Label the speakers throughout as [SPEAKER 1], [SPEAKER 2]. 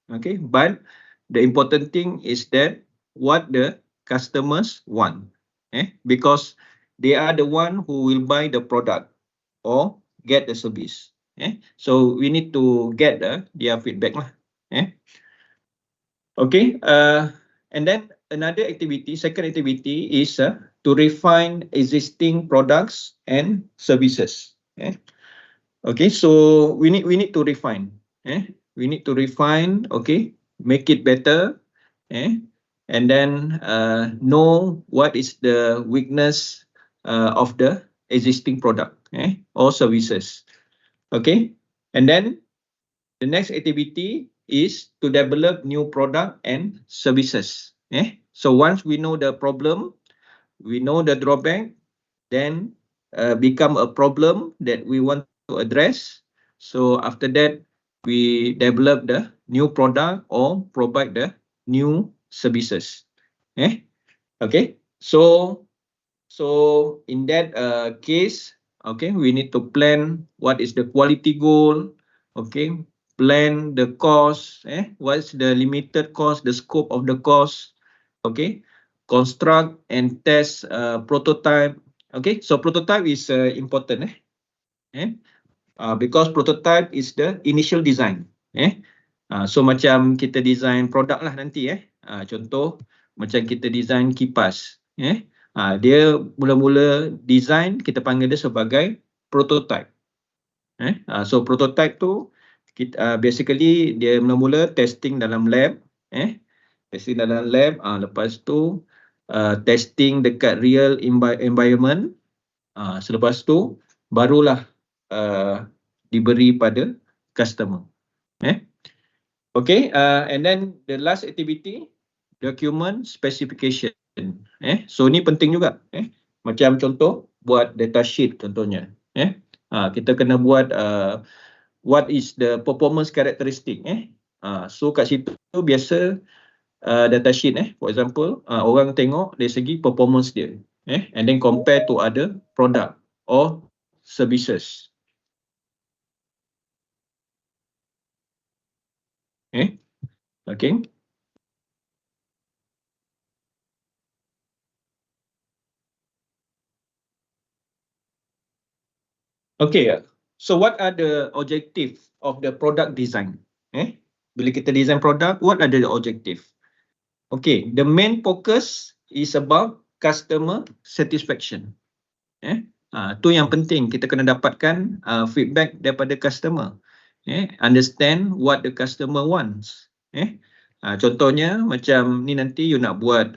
[SPEAKER 1] Okay, but the important thing is that what the customers want, because they are the one who will buy the product or get the service. So we need to get their feedback lah. Okay, and then another activity, second activity is to refine existing products and services. Okay, so we need to refine. We need to refine. Okay, make it better. And then know what is the weakness of the existing product or services. Okay, and then the next activity is to develop new product and services. So once we know the problem, we know the drawback, then become a problem that we want to address. So after that, we develop the new product or provide the new services. Okay. So in that case, okay, we need to plan what is the quality goal. Okay, plan the cost. What's the limited cost, the scope of the cost. Okay, construct and test prototype. Okay, so prototype is important. Because prototype is the initial design. So macam kita design produk lah nanti. Contoh macam kita design kipas. Dia mula-mula design, kita panggil dia sebagai prototype. So prototype tu basically dia mula-mula testing dalam lab. Testing dalam lab, lepas tu testing dekat real environment. Selepas tu barulah diberi pada customer. Okay, and then the last activity, document specification. So ni penting juga. Macam contoh buat data sheet contohnya. Kita kena buat what is the performance characteristic. So kat situ biasa data sheet. For example, orang tengok dari segi performance dia. And then compare to other product or services. Okay. Okay, so what are the objective of the product design? Bila kita design product, what are the objective? Okay, the main focus is about customer satisfaction. Tu yang penting, kita kena dapatkan feedback daripada customer. Understand what the customer wants. Contohnya macam ni nanti you nak buat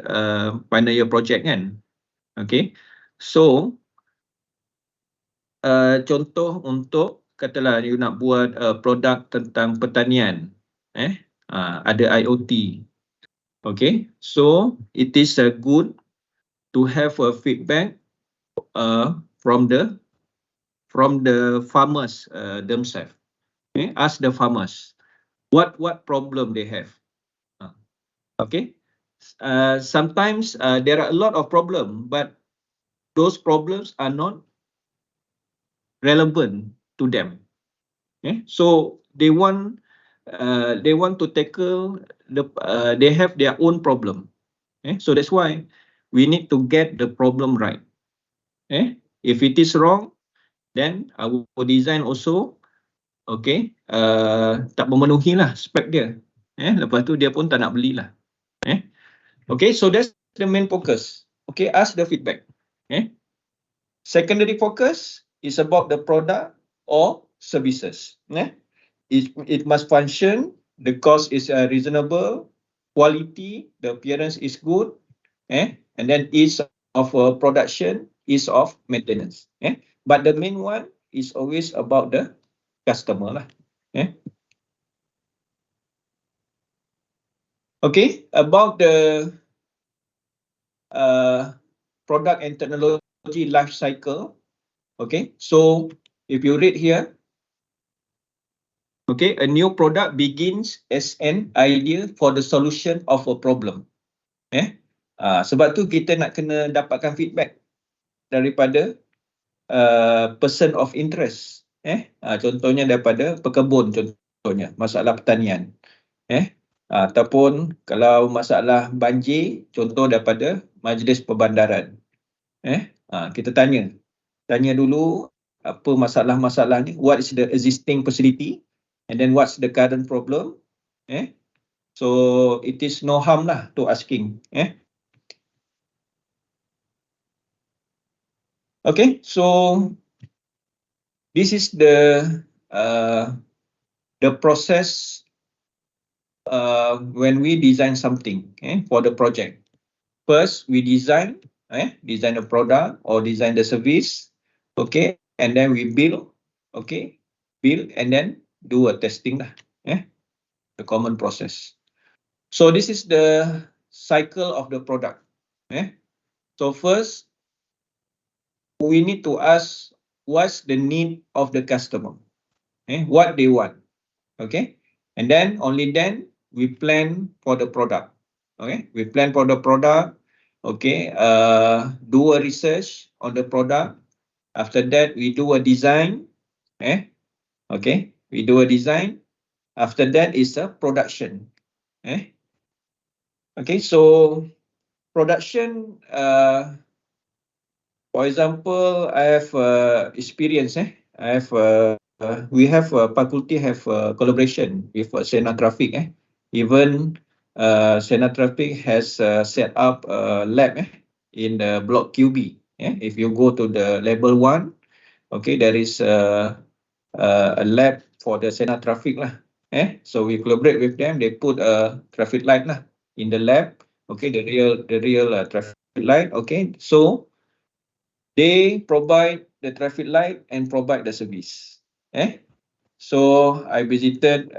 [SPEAKER 1] final year project kan. Okay, so contoh untuk katalah you nak buat produk tentang pertanian. Ada IoT. Okay, so it is good to have a feedback from the farmers themselves. Ask the farmers what problem they have. Okay, sometimes there are a lot of problem, but those problems are not relevant to them. So they want to tackle they have their own problem. So that's why we need to get the problem right. If it is wrong, then our design also tak memenuhi lah spek dia. Lepas tu dia pun tak nak belilah. Okay, so that's the main focus. Okay, ask the feedback. Secondary focus is about the product or services. It must function, the cost is reasonable, quality, the appearance is good, and then ease of production, ease of maintenance. But the main one is always about the customer lah. Okay, about the product and technology life cycle. Okay, so if you read here, okay, a new product begins as an idea for the solution of a problem. Sebab tu kita nak kena dapatkan feedback daripada person of interest. Contohnya daripada pekebun, contohnya masalah pertanian. Ataupun kalau masalah banjir, contoh daripada Majlis Perbandaran. Kita tanya dulu apa masalah-masalah ni, what is the existing facility, and then what's the current problem. So it is no harm lah to asking. Okay, so this is the process when we design something for the project. First, we design a product or design the service, okay, and then we build, and then do a testing lah, the common process. So this is the cycle of the product. So first, we need to ask what's the need of the customer, what they want, okay, and then only then we plan for the product. We plan for the product, do a research on the product. After that, we do a design, we do a design. After that is a production. So production, for example, I have experience. We have faculty have collaboration with Sena Traffic. Even Sena Traffic has set up a lab in the block QB. If you go to the level 1, there is a lab for the Sena Traffic lah. So we collaborate with them. They put a traffic light lah in the lab. The real traffic light. So they provide the traffic light and provide the service. So I visited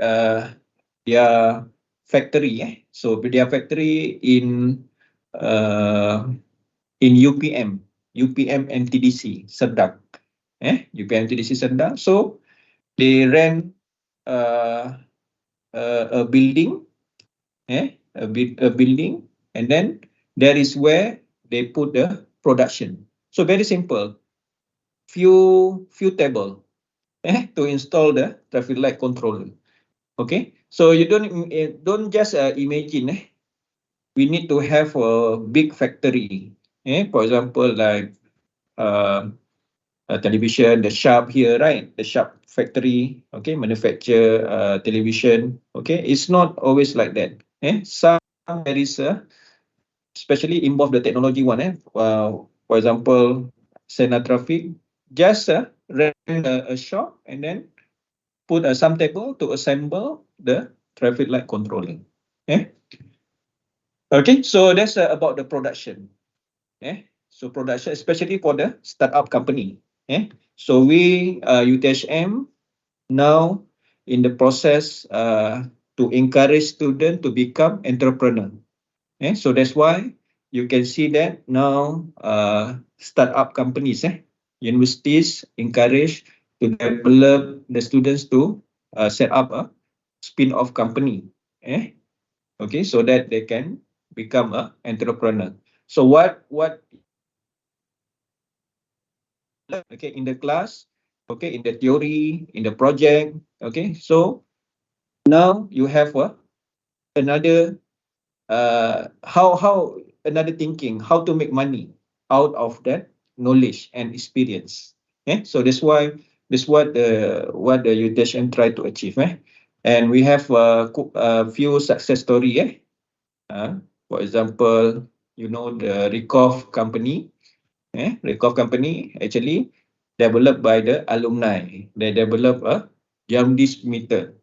[SPEAKER 1] their factory. So their factory in UPM MTDC Serdang. UPM MTDC Serdang. So they rent a building, a building, and then that is where they put the production. So very simple. Few table to install the traffic light controller. So you don't just imagine. We need to have a big factory. For example, like television, the Sharp here, right? The Sharp factory, manufacture television. It's not always like that. Some there is especially involve the technology one. For example, Sena Traffic just rent a shop and then put some table to assemble the traffic light controller. So that's about the production. So production, especially for the startup company. So we UTHM now in the process to encourage students to become entrepreneur. So that's why you can see that now startup companies, universities encourage to develop the students to set up a spin-off company. So that they can become an entrepreneur. So what in the class, in the theory, in the project, so now you have another how another thinking how to make money out of that knowledge and experience. So that's what the UTHM try to achieve. And we have a few success story. For example, the Recov company. Recov company actually developed by the alumni. They develop a jaundice meter.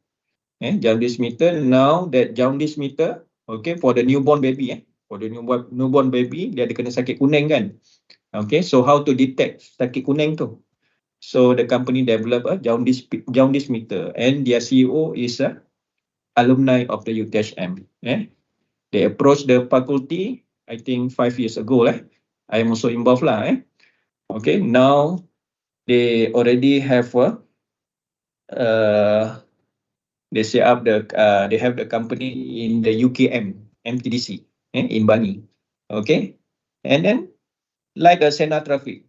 [SPEAKER 1] Jaundice meter. Now that jaundice meter, for the newborn baby. For the newborn baby, dia ada kena sakit kuning kan. So how to detect sakit kuning tu? So the company develop a jaundice meter, and their CEO is a alumni of the UTHM. They approach the faculty, I think 5 years ago. I am also involved lah. Now they already have they set up they have the company in the UKM MTDC in Bani. And then like a Sena Traffic,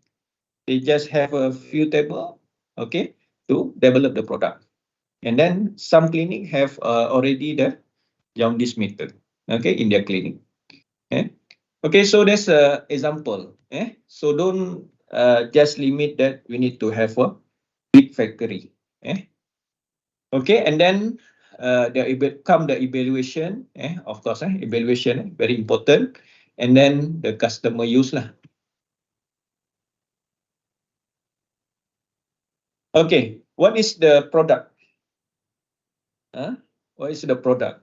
[SPEAKER 1] they just have a few table, to develop the product. And then some clinic have already the jaundice meter, okay, in their clinic. Okay, so that's an example. So don't just limit that we need to have a big factory. Okay, and then come the evaluation. Of course, evaluation very important, and then the customer use lah. Okay, what is the product? What is the product?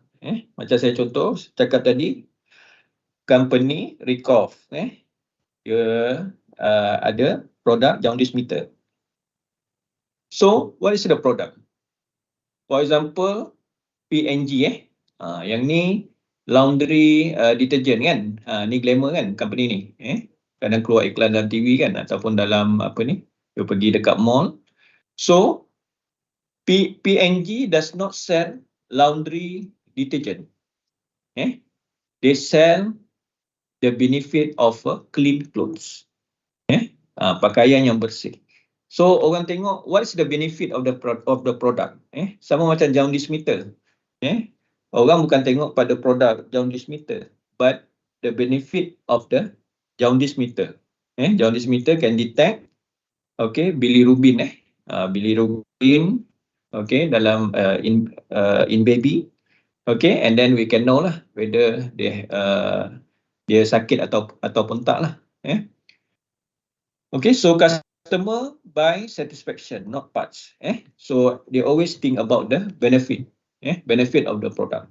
[SPEAKER 1] Macam saya contoh cakap tadi, company Recoff. Dia ada produk jaundice meter. So, what is the product? For example, PNG. Yang ni laundry detergent kan. Ni Glamour kan company ni. Kadang keluar iklan dalam TV kan ataupun dalam apa ni, dia pergi dekat mall. So, PNG does not sell laundry detergent. They sell the benefit of clean clothes. Pakaian yang bersih. So orang tengok what is the benefit of the product. Sama macam jaundice meter. Orang bukan tengok pada produk jaundice meter, but the benefit of the jaundice meter. Jaundice meter can detect bilirubin. Bilirubin dalam in baby. And then we can know lah whether dia sakit ataupun tak lah. So customer buy satisfaction, not parts. So they always think about the benefit, benefit of the product.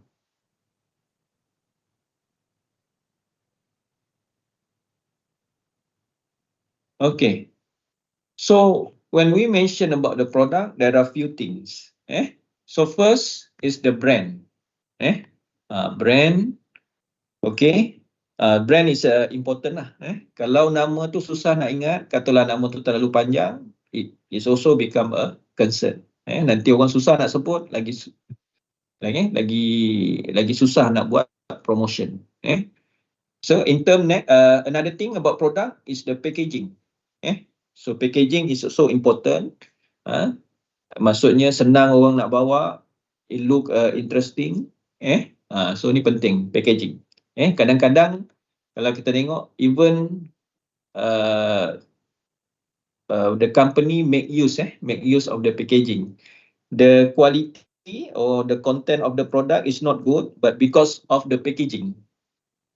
[SPEAKER 1] Okay. So when we mention about the product, there are a few things. So first is the brand. Brand. Okay. Brand is important lah. Kalau nama tu susah nak ingat, katalah nama tu terlalu panjang, it is also become a concern. Nanti orang susah nak sebut, lagi susah nak buat promotion. So in term another thing about product is the packaging. So packaging is also important. Maksudnya senang orang nak bawa, it look interesting. So ni penting packaging. Kadang-kadang kalau kita tengok even the company make use of the packaging. The quality or the content of the product is not good, but because of the packaging.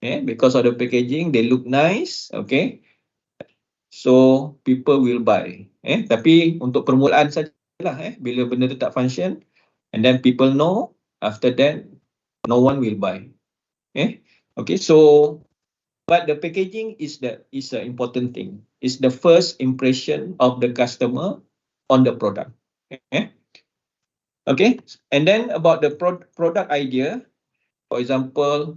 [SPEAKER 1] Because of the packaging, they look nice. Okay. So people will buy. Tapi untuk permulaan sajalah. Bila benda tu tak function, and then people know, after that no one will buy. Okay, so but the packaging is an important thing. It's the first impression of the customer on the product. Okay, and then about the product idea, for example,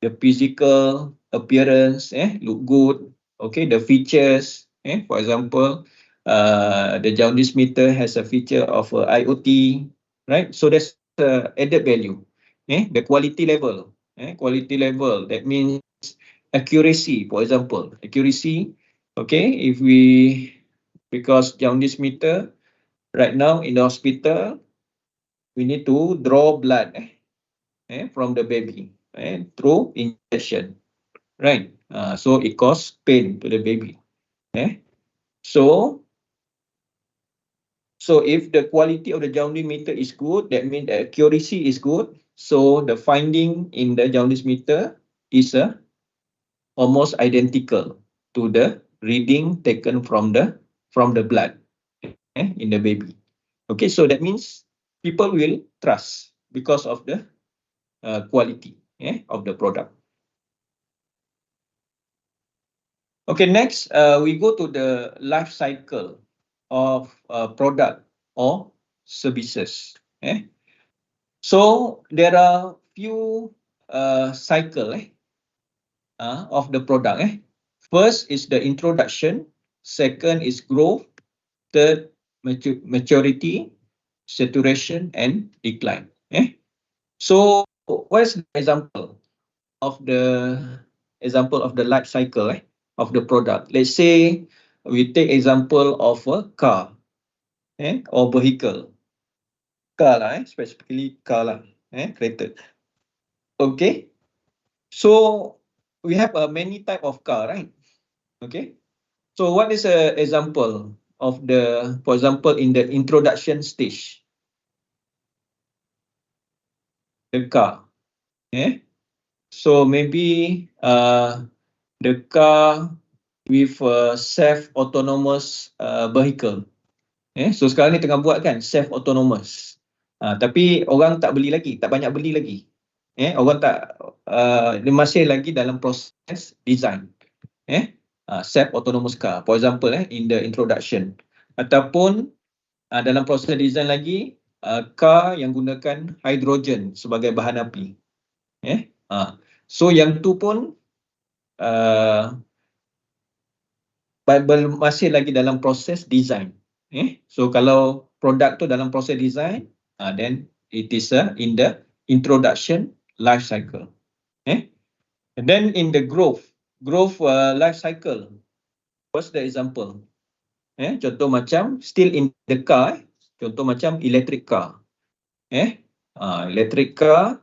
[SPEAKER 1] the physical appearance, look good. Okay, the features, for example, the jaundice meter has a feature of IoT, right? So that's added value. The quality level. Quality level, that means accuracy, for example. Accuracy, okay, because jaundice meter, right now in the hospital, we need to draw blood from the baby through injection, right? So it causes pain to the baby. So if the quality of the jaundice meter is good, that means the accuracy is good. So the finding in the jaundice meter is almost identical to the reading taken from the blood in the baby. Okay, so that means people will trust because of the quality of the product. Okay, next we go to the life cycle of product or services. So there are few cycle of the product. First is the introduction, second is growth, third maturity, saturation, and decline. So what is the example of the life cycle of the product? Let's say we take example of a car or vehicle. Car lah, specifically car lah, kereta. Okay, so we have many type of car, right? Okay, so what is a example of the, for example, in the introduction stage, the car. So maybe the car with a self-autonomous vehicle. So sekarang ni tengah buat kan self-autonomous. Tapi orang tak beli lagi, tak banyak beli lagi. Orang tak, dia masih lagi dalam proses design. Self-autonomous car, for example, in the introduction. Ataupun dalam proses design lagi, car yang gunakan hidrogen sebagai bahan api. So yang tu pun masih lagi dalam proses design. So kalau produk tu dalam proses design, then it is in the introduction life cycle. And then in the growth life cycle, what's the example? Contoh macam still in the car, contoh macam electric car. Electric car,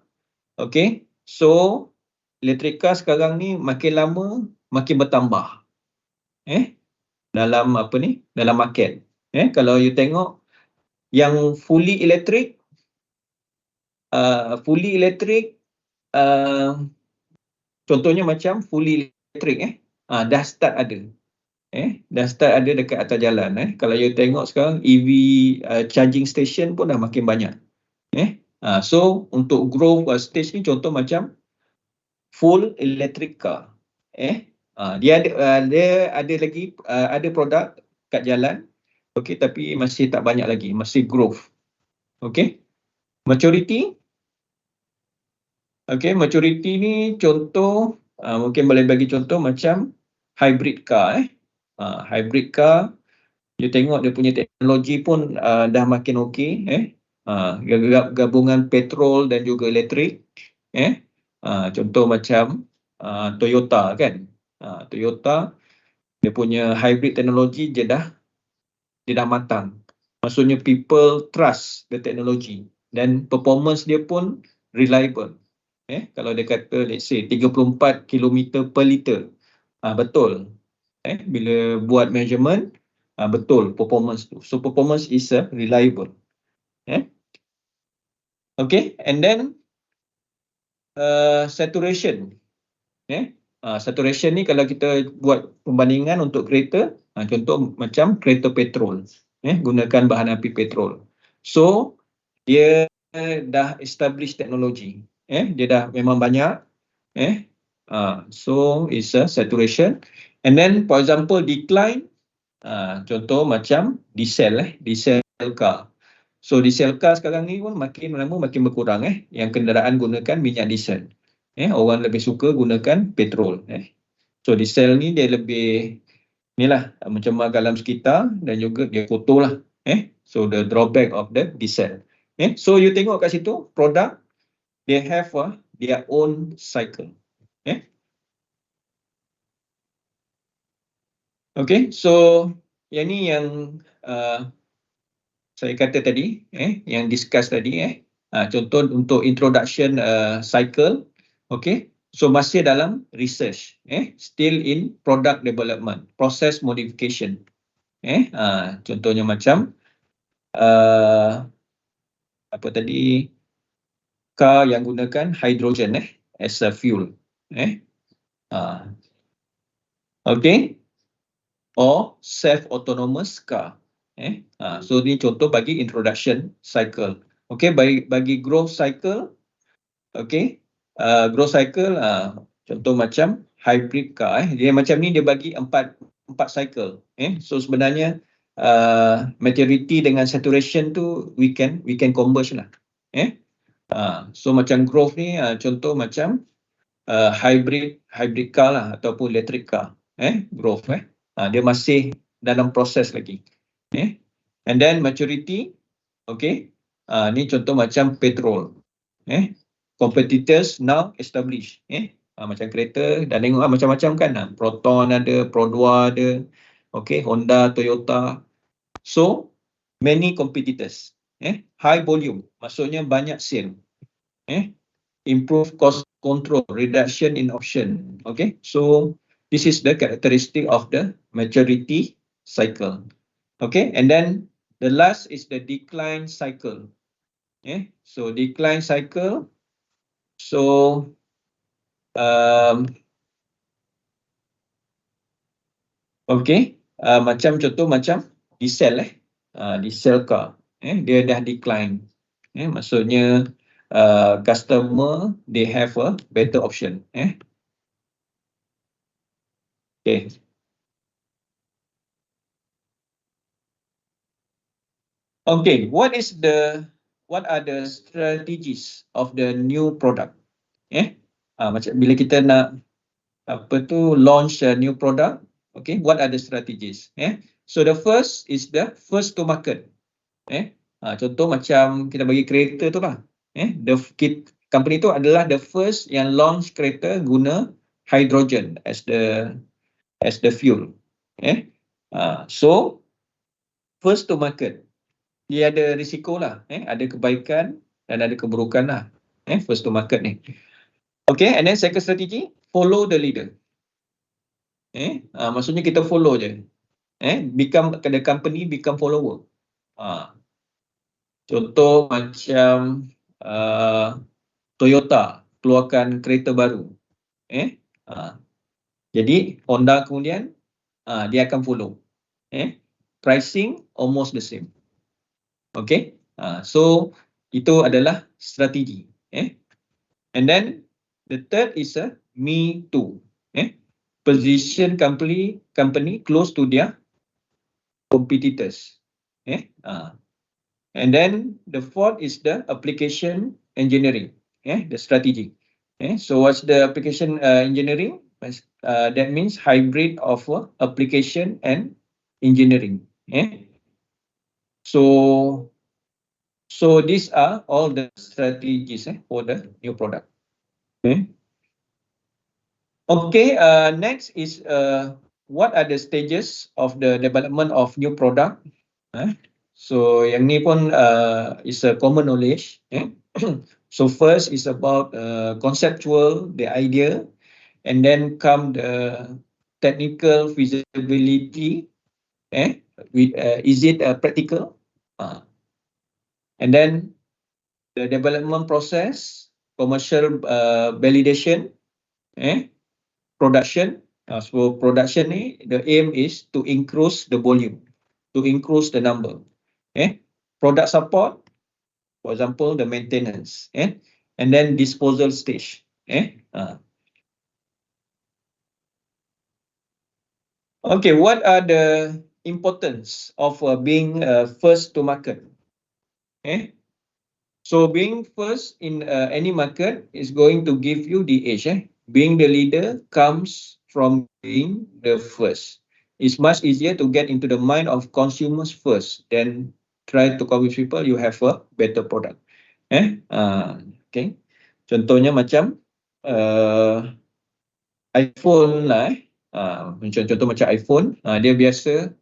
[SPEAKER 1] okay. So electric car sekarang ni makin lama makin bertambah. Dalam apa ni? Dalam market. Kalau you tengok yang fully electric, contohnya macam fully electric, dah start ada. Dah start ada dekat atas jalan. Kalau you tengok sekarang EV charging station pun dah makin banyak. So untuk growth stage ni contoh macam full electric car. Dia ada lagi ada produk kat jalan, okay, tapi masih tak banyak lagi, masih growth. Okay, maturity. Okay, maturity ni contoh, mungkin boleh bagi contoh macam hybrid car. Hybrid car, you tengok dia punya teknologi pun dah makin okey. Gabungan petrol dan juga elektrik. Contoh macam Toyota kan. Toyota, dia punya hybrid teknologi dia dah matang. Maksudnya people trust the technology dan performance dia pun reliable. Kalau dia kata let's say 34 km per liter, betul. Bila buat measurement, betul performance tu. So performance is reliable. Okay, and then saturation. Saturation ni kalau kita buat perbandingan untuk kereta, contoh macam kereta petrol, gunakan bahan api petrol. So dia dah establish teknologi, dia dah memang banyak, so it's a saturation. And then for example decline, contoh macam diesel car. So diesel car sekarang ni pun makin lama makin berkurang, yang kenderaan gunakan minyak diesel. Orang lebih suka gunakan petrol. So diesel ni dia lebih inilah mencemar alam sekitar dan juga dia kotor lah. So the drawback of the diesel. So you tengok kat situ produk they have their own cycle. Okay, so yang ni yang saya kata tadi, yang discuss tadi, contoh untuk introduction cycle, okay. So masih dalam research, still in product development, process modification. Contohnya macam apa tadi, car yang gunakan hydrogen as a fuel. Okay, or self-autonomous car. So ni contoh bagi introduction cycle. Okay, bagi growth cycle, okay, growth cycle, contoh macam hybrid car. Dia macam ni, dia bagi empat cycle. So sebenarnya maturity dengan saturation tu we can converge lah. So macam growth ni, contoh macam hybrid car lah ataupun electric car. Growth, dia masih dalam proses lagi. And then maturity, okay, ni contoh macam petrol. Competitors now established. Macam kereta dah tengok macam-macam kan, Proton ada, Pro 2 ada, okay, Honda, Toyota. So many competitors. High volume, maksudnya banyak sale. improve cost control, reduction in option. Okay, so this is the characteristic of the maturity cycle. Okay, and then the last is the decline cycle. Okay, so decline cycle. So okay, macam contoh macam diesel diesel car, dia dah decline. Maksudnya customer they have a better option. Okay. Okay, what are the strategies of the new product? Macam bila kita nak launch a new product, okay, what are the strategies? So the first is the first to market. Contoh macam kita bagi kereta tu lah. Company tu adalah the first yang launch kereta guna hydrogen as the fuel. So first to market, dia ada risiko lah, ada kebaikan dan ada keburukan lah, first to market ni. Okay, and then second strategy, follow the leader. Maksudnya kita follow je. The company become follower. Contoh macam Toyota keluarkan kereta baru. Jadi Honda kemudian dia akan follow. Pricing almost the same. Okay, so itu adalah strategi. And then the third is a me too. Position company close to their competitors. And then the fourth is the application engineering. The strategy. So what's the application engineering? That means hybrid of application and engineering. So these are all the strategies for the new product. Okay, next is what are the stages of the development of new product? So yang ni pun is a common knowledge. So first is about conceptual, the idea, and then come the technical feasibility. Is it practical? And then the development process, commercial validation, production. So production ni, the aim is to increase the volume, to increase the number. Product support, for example, the maintenance, and then disposal stage. Okay, what are the importance of being first to market? So being first in any market is going to give you the edge. Being the leader comes from being the first. It's much easier to get into the mind of consumers first than try to convince people you have a better product. Okay. Contohnya macam iPhone lah. Contoh macam iPhone, dia biasa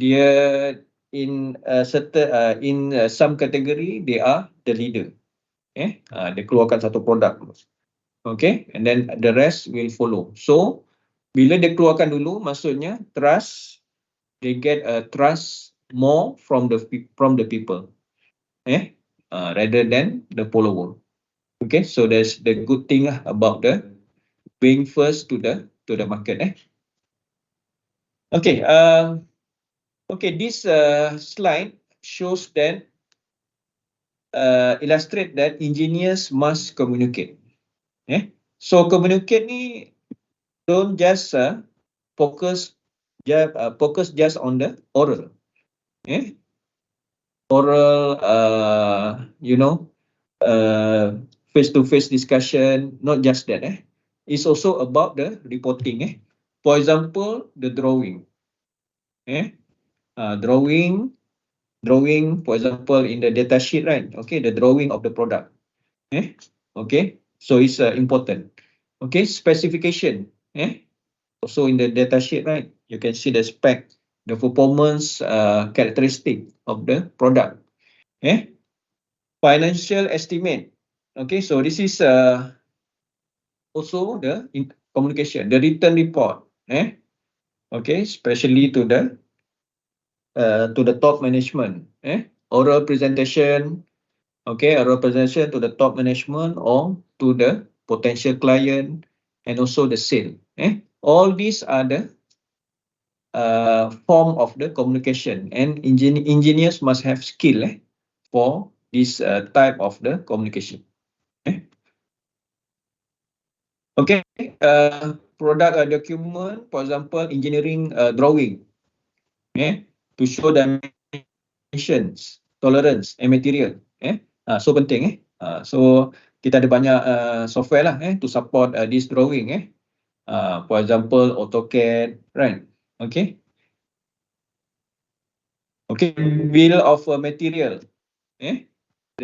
[SPEAKER 1] dia in some category they are the leader. Dia keluarkan satu produk. Okay, and then the rest will follow. So bila dia keluarkan dulu, maksudnya trust, they get a trust more from the people, rather than the follower. Okay, so that's the good thing about the being first to the market. Okay, okay, this slide shows that illustrate that engineers must communicate. So communicate ni don't just focus just on the oral. Oral, face-to-face discussion, not just that. It's also about the reporting. For example, the drawing. Drawing, for example, in the data sheet, right? Okay, the drawing of the product. Okay, so it's important. Okay, specification. Also in the data sheet, right? You can see the spec, the performance characteristic of the product. Financial estimate. Okay, so this is also the communication, the written report. Okay, especially to the top management. Oral presentation. Okay, oral presentation to the top management or to the potential client and also the sale. All these are the form of the communication, and engineers must have skill for this type of the communication. Okay, product document, for example, engineering drawing, to show dimensions, tolerance, and material. So penting. So kita ada banyak software lah to support this drawing. For example, AutoCAD, right? Okay. Okay, bill of material. The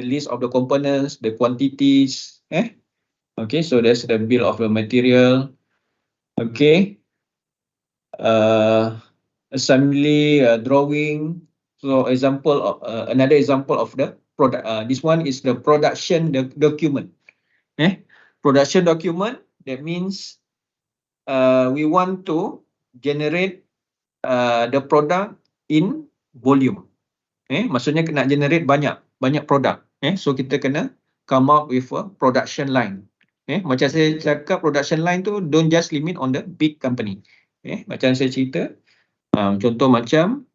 [SPEAKER 1] list of the components, the quantities. Okay, so that's the bill of the material. Okay. Assembly drawing. So example of another example of the product. This one is the production document. Production document. That means we want to generate the product in volume. Maksudnya nak generate banyak produk. So kita kena come up with a production line. Macam saya cakap, production line tu don't just limit on the big company. Macam saya cerita, contoh macam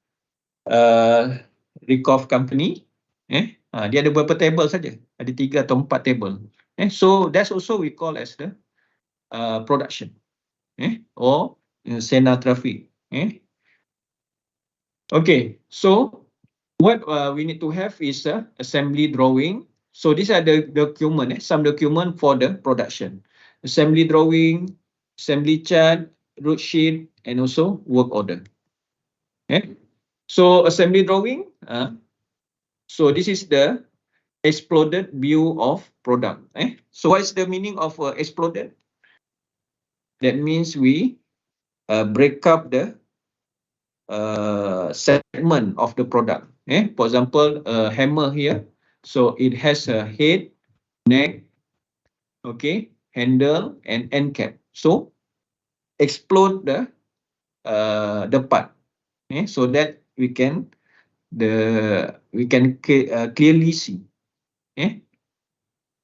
[SPEAKER 1] Recov company, dia ada beberapa table saja, ada 3 atau 4 table. So that's also we call as the production, or Sena traffic. Okay, so what we need to have is a assembly drawing. So these are the document, some document for the production. Assembly drawing, assembly chart, route sheet, and also work order. So assembly drawing, so this is the exploded view of product. So what is the meaning of exploded? That means we break up the segment of the product. For example, a hammer here. So it has a head, neck, okay, handle, and end cap. So explode the part, so that we can clearly see.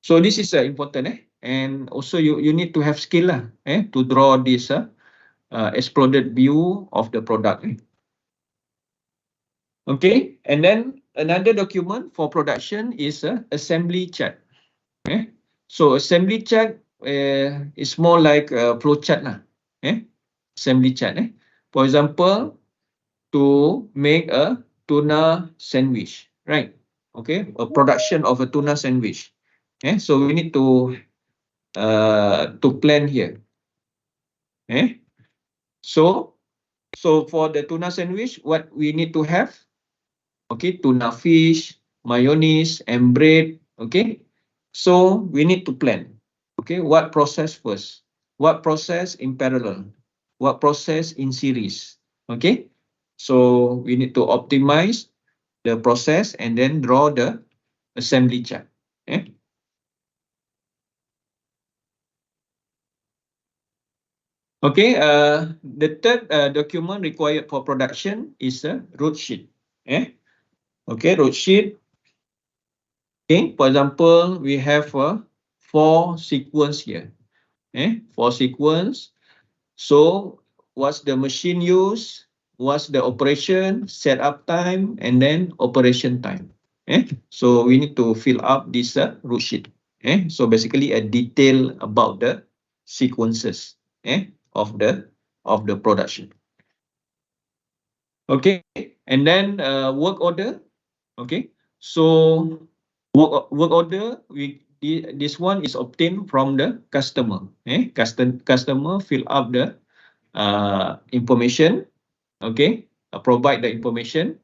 [SPEAKER 1] So this is important, and also you need to have skill to draw this exploded view of the product. Okay, and then another document for production is assembly chart. So assembly chart is more like a flow chart lah. Assembly chart. For example, to make a tuna sandwich, right? Okay, a production of a tuna sandwich. So we need to plan here. So for the tuna sandwich, what we need to have? Okay, tuna fish, mayonnaise, and bread. Okay, so we need to plan. Okay, what process first? What process in parallel? What process in series? Okay, so we need to optimize the process and then draw the assembly chart. Okay, the third document required for production is a route sheet. Okay, route sheet. Okay, for example, we have 4 sequence here. 4 sequence. So what's the machine use? What's the operation, setup time, and then operation time? So we need to fill up this route sheet. So basically a detail about the sequences of the production. Okay, and then work order. Okay, so work order, this one is obtained from the customer. Customer fill up the information. Okay, provide the information.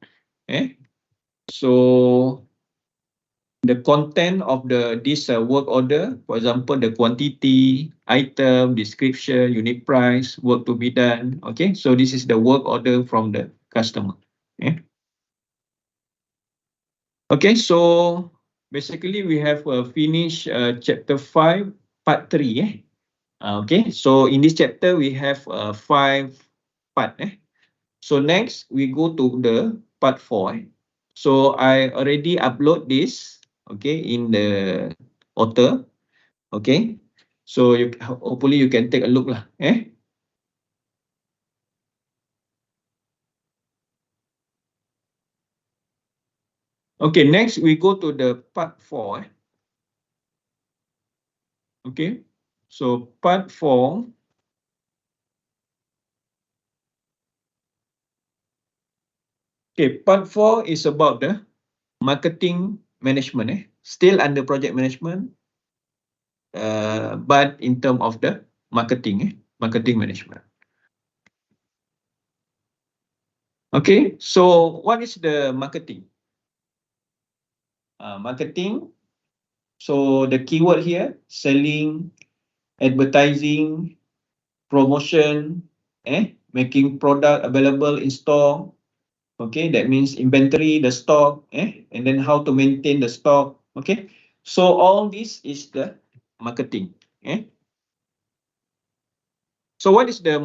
[SPEAKER 1] So the content of this work order, for example, the quantity, item, description, unit price, work to be done. Okay, so this is the work order from the customer. Okay, so basically we have finished chapter 5, part 3. Okay, so in this chapter we have 5 part. So next we go to the part 4. So I already upload this, okay, in the author. Okay, so you hopefully you can take a look lah. Okay, next we go to the part 4. Okay, so part 4. Okay, part 4 is about the marketing management. Still under project management, but in term of the marketing. Marketing management. Okay, so what is the marketing? Marketing, so the keyword here, selling, advertising, promotion, making product available in store. Okay, that means inventory, the stock, and then how to maintain the stock. Okay, so all this is the marketing. So what is the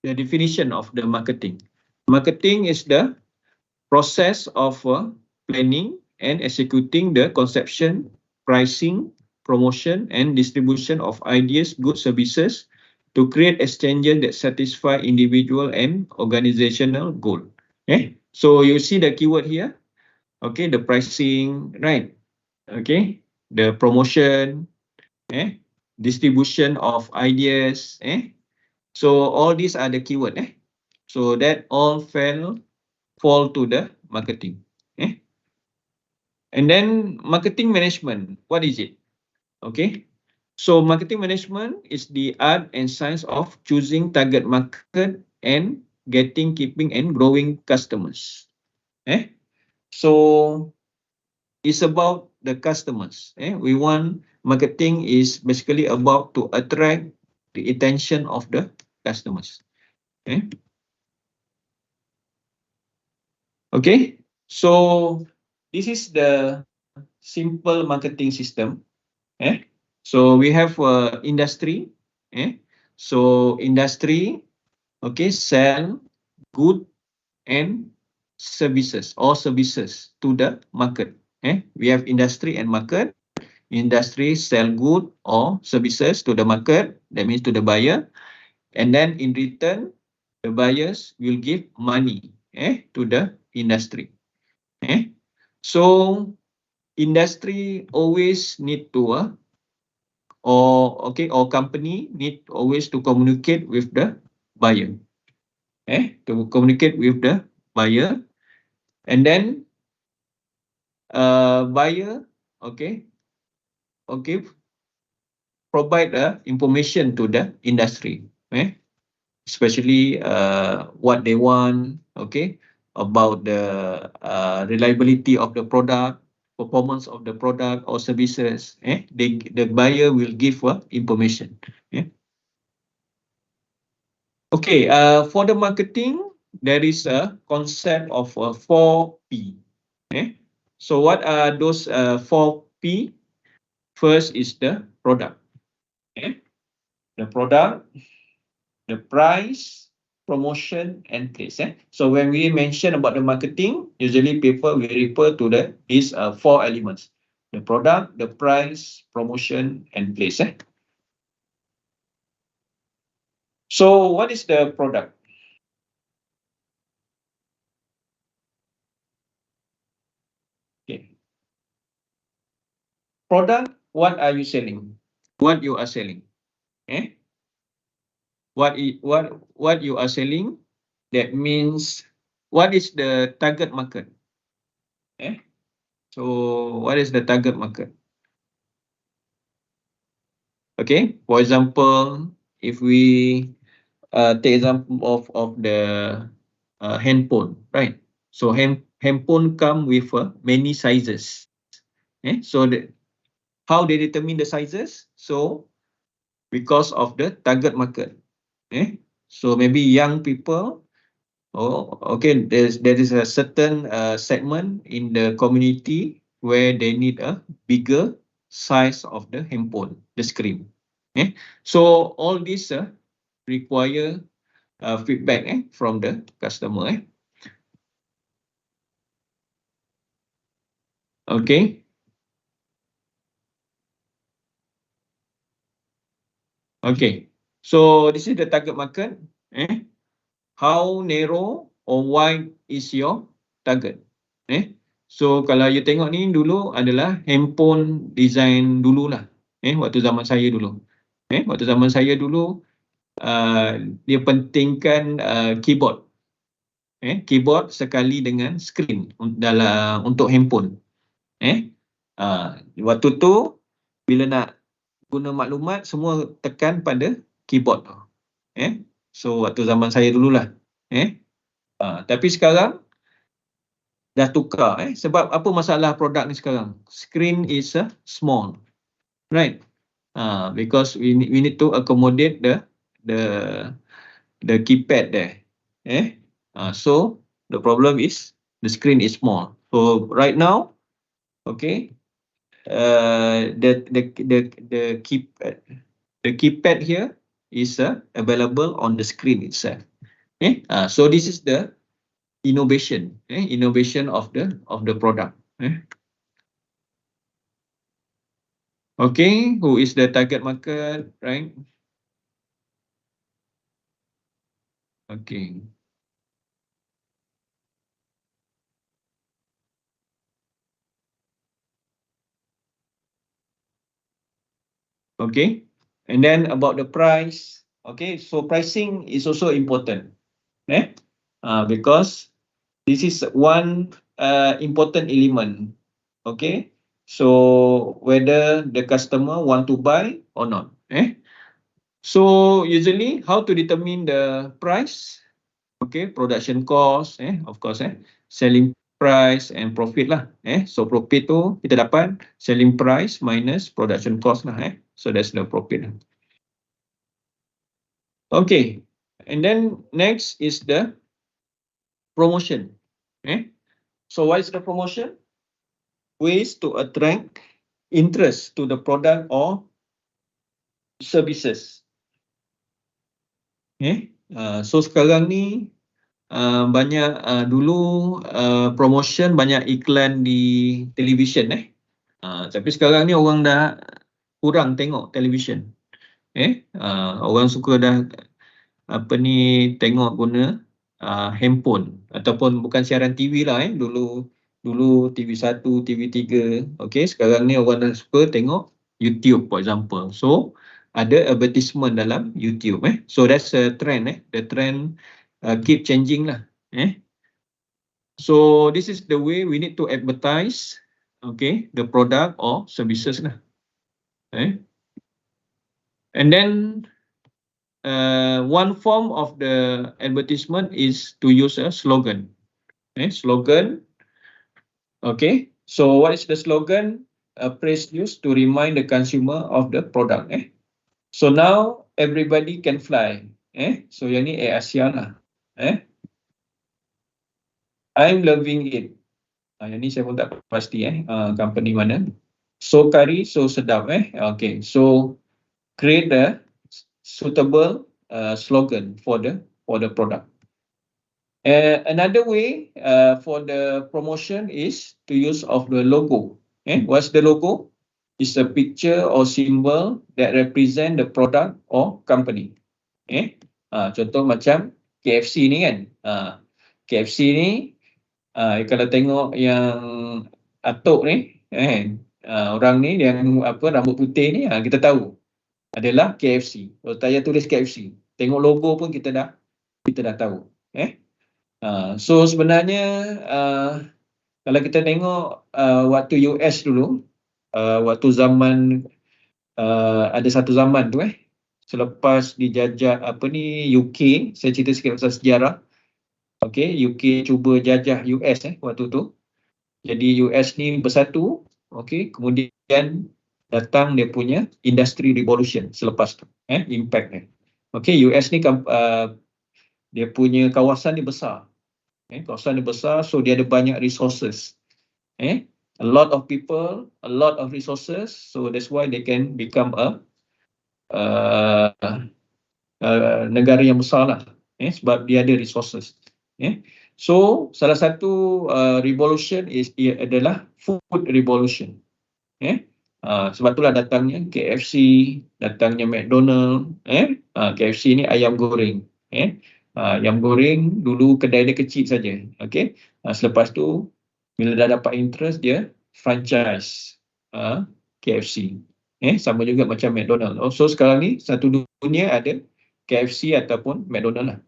[SPEAKER 1] definition of the marketing? Marketing is the process of planning and executing the conception, pricing, promotion, and distribution of ideas, goods, services to create exchanges that satisfy individual and organizational goal. So you see the keyword here. Okay, the pricing, right? Okay, the promotion, distribution of ideas. So all these are the keyword. So that all fall to the marketing. And then marketing management, what is it? Okay, so marketing management is the art and science of choosing target market and getting, keeping, and growing customers. So it's about the customers. We want marketing is basically about to attract the attention of the customers. Okay, so this is the simple marketing system. So we have industry. So industry, okay, sell good and services or services to the market. We have industry and market. Industry sell good or services to the market, that means to the buyer, and then in return the buyers will give money to the industry. So industry always need to or company need always to communicate with the buyer. To communicate with the buyer, and then buyer, okay, provide information to the industry, especially what they want, okay, about the reliability of the product, performance of the product or services. The buyer will give information. Okay, for the marketing, there is a concept of 4P. So what are those 4P? First is the product. The product, the price, promotion, and place. So when we mention about the marketing, usually people will refer to these 4 elements: the product, the price, promotion, and place. So what is the product? Okay. Product, what are you selling? What you are selling? What you are selling? That means what is the target market? So what is the target market? Okay, for example, if we take example of the handphone, right? So handphone come with many sizes. So how they determine the sizes? So because of the target market. So maybe young people. Oh, okay. There is a certain segment in the community where they need a bigger size of the handphone, the screen. So all this require feedback from the customer. Okay. Okay. So this is the target market. How narrow or wide is your target? So kalau you tengok ni dulu adalah handphone design dululah. Waktu zaman saya dulu. Waktu zaman saya dulu dia pentingkan keyboard. Keyboard sekali dengan screen dalam untuk handphone. Waktu tu bila nak guna maklumat semua tekan pada keyboard. So waktu zaman saya dululah. Tapi sekarang dah tukar. Sebab apa masalah produk ni sekarang? Screen is small, right? Because we need to accommodate the keypad there. So the problem is the screen is small. So right now, okay, the keypad here is available on the screen itself. So this is the innovation of the product. Okay, who is the target market, right? Okay. Okay, and then about the price. Okay, so pricing is also important, because this is one important element. Okay, so whether the customer want to buy or not. So usually how to determine the price? Okay, production cost, of course, selling price and profit lah. So profit tu kita dapat selling price minus production cost lah. So that's the profit. Okay, and then next is the promotion. So what is the promotion? Ways to attract interest to the product or services. So sekarang ni banyak dulu promotion, banyak iklan di television. Tapi sekarang ni orang dah kurang tengok television. Orang suka dah tengok guna handphone ataupun bukan siaran TV lah. Dulu TV1, TV3. Okay, sekarang ni orang dah suka tengok YouTube, for example. So ada advertisement dalam YouTube. So that's a trend. The trend keep changing lah. So this is the way we need to advertise, okay, the product or services lah. And then one form of the advertisement is to use a slogan. Slogan. Okay. So what is the slogan? A phrase used to remind the consumer of the product. So now everybody can fly. So yang ni Asia lah. I'm loving it. Yang ni saya pun tak pasti company mana. So kari, so sedap. Okay. So create a suitable slogan for the product. Another way for the promotion is to use of the logo. What's the logo? It's a picture or symbol that represent the product or company. Contoh macam KFC ni kan. KFC ni kalau tengok yang atuk ni, orang ni yang rambut putih ni, kita tahu adalah KFC. Kalau saya tulis KFC, tengok logo pun kita dah tahu. So sebenarnya kalau kita tengok waktu US dulu, waktu zaman ada satu zaman tu selepas dijajah UK, saya cerita sikit pasal sejarah. Okay, UK cuba jajah US waktu tu. Jadi US ni bersatu, okay, kemudian datang dia punya industry revolution selepas tu, impact ni. Okay, US ni dia punya kawasan ni besar. Kawasan ni besar, so dia ada banyak resources. a lot of people, a lot of resources, so that's why they can become uh, negara yang besar lah, sebab dia ada resources. So salah satu revolution adalah food revolution. Sebab itulah datangnya KFC, datangnya McDonald. KFC ni ayam goreng. Ayam goreng dulu kedai dia kecil saja. Selepas tu bila dah dapat interest dia franchise KFC. Sama juga macam McDonald. So sekarang ni satu dunia ada KFC ataupun McDonald lah.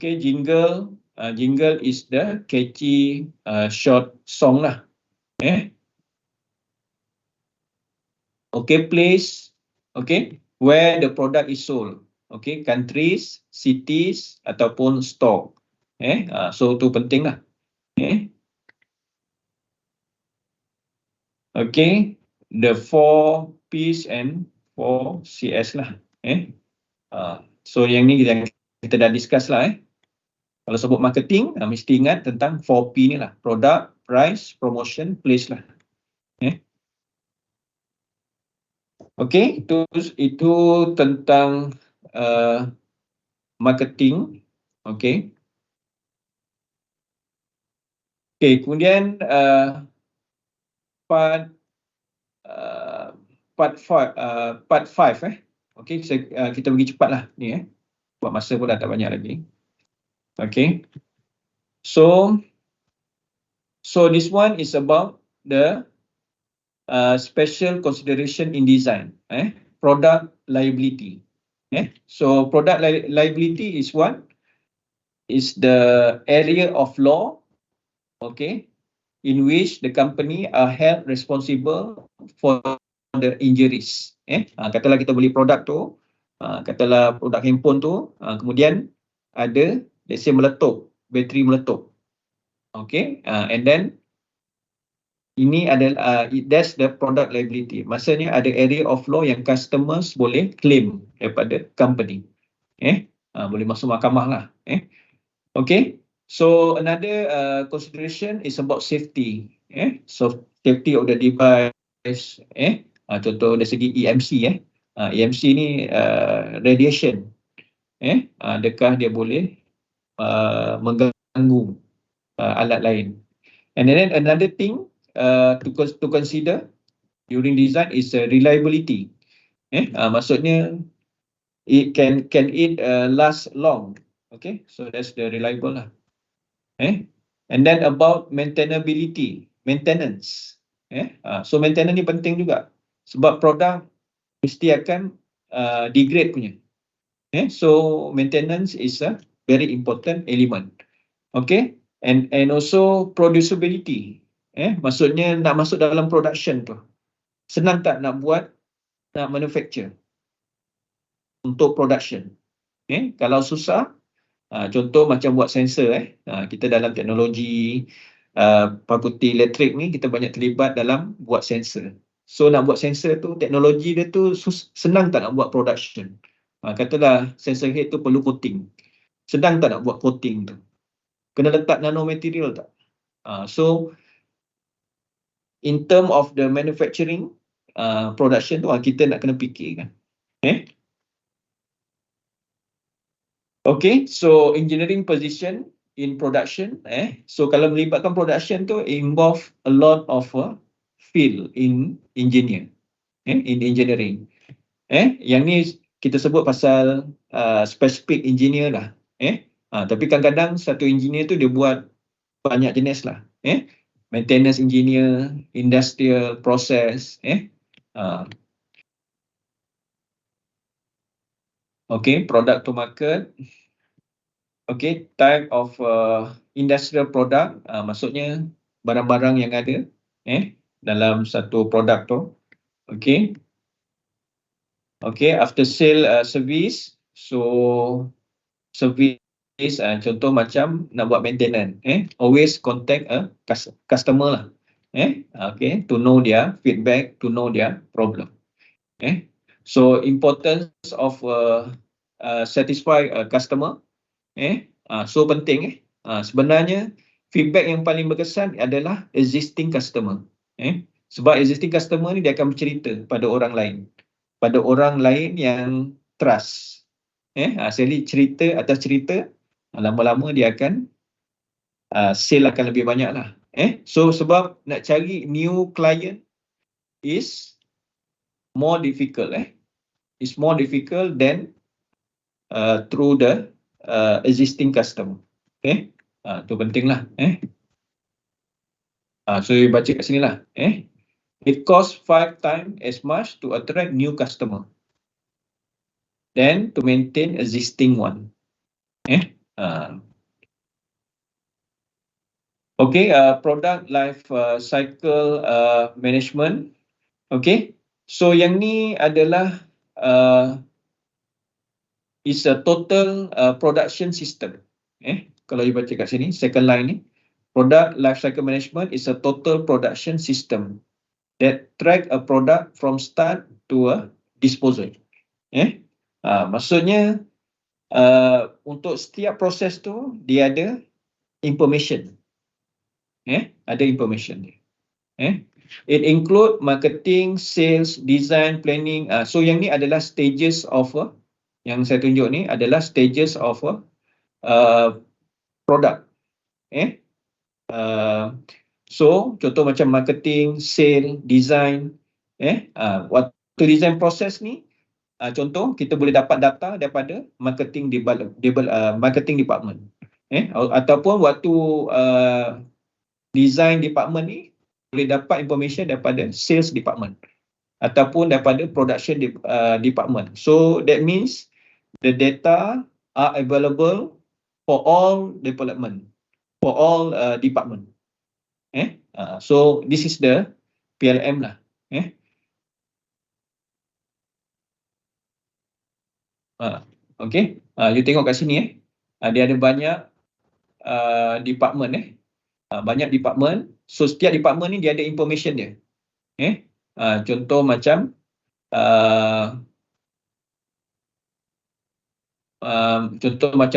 [SPEAKER 1] Jingle. Jingle is the catchy short song lah. Place. Where the product is sold. Countries, cities ataupun store. So tu penting lah. The 4 P's and 4 CS lah. So yang ni kita dah discuss lah. Kalau sebut marketing, mesti ingat tentang 4P ni lah. Product, price, promotion, place lah. Itu tentang marketing. Kemudian part 5. Kita pergi cepat lah ni. Buat masa pun dah tak banyak lagi. So this one is about the special consideration in design. Product liability. So product liability is what? Is the area of law, in which the company are held responsible for the injuries. Katalah kita beli produk tu, katalah produk handphone tu, kemudian ada, let's say meletup, bateri meletup. And then ini adalah that's the product liability. Maksudnya ada area of law yang customers boleh claim daripada company. Boleh masuk mahkamah lah. So another consideration is about safety. So safety of the device. Contoh dari segi EMC. EMC ni radiation. Adakah dia boleh mengganggu alat lain? And then another thing to consider during design is reliability. Maksudnya it can it last long. So that's the reliable lah. And then about maintainability, maintenance. So maintenance ni penting juga sebab produk mesti akan degrade punya. So maintenance is a very important element. And also producibility. Maksudnya nak masuk dalam production tu. Senang tak nak buat, nak manufacture untuk production. Kalau susah, contoh macam buat sensor. Kita dalam teknologi fakulti elektrik ni, kita banyak terlibat dalam buat sensor. So nak buat sensor tu, teknologi dia tu senang tak nak buat production. Katalah sensor head tu perlu coating. Sedang tak nak buat coating tu. Kena letak nanomaterial tak? So in term of the manufacturing production tu, kita nak kena fikirkan. So engineering position in production. So kalau melibatkan production tu involve a lot of field in engineer. In engineering. Yang ni kita sebut pasal specific engineer lah. Tapi kadang-kadang satu engineer tu dia buat banyak jenis lah. Maintenance engineer, industrial process. Product to market. Type of industrial product, maksudnya barang-barang yang ada dalam satu produk tu. After sale service. So service contoh macam nak buat maintenance. Always contact a customer lah. To know their feedback, to know their problem. So importance of satisfy a customer. So penting. Sebenarnya feedback yang paling berkesan adalah existing customer. Sebab existing customer ni dia akan bercerita pada orang lain yang trust. Sekali cerita atas cerita, lama-lama dia akan sale akan lebih banyak lah. So sebab nak cari new client is more difficult. It's more difficult than through the existing customer. Tu penting lah. So you baca kat sini lah. It costs 5 times as much to attract new customer than to maintain existing one. Okay, product life cycle management. Okay, so yang ni adalah is a total production system. Kalau you baca kat sini, second line ni, product life cycle management is a total production system that track a product from start to a disposal. Maksudnya untuk setiap proses tu dia ada information. Ada information dia. It include marketing, sales, design, planning. So yang ni adalah stages of yang saya tunjuk ni adalah stages of product. So contoh macam marketing, sale, design. Waktu design proses ni, contoh kita boleh dapat data daripada marketing department. Ataupun waktu design department ni boleh dapat information daripada sales department ataupun daripada production department. So that means the data are available for all department, for all department. So this is the PLM lah. Okay, you tengok kat sini dia ada banyak department. Banyak department. So setiap department ni dia ada information dia. Contoh macam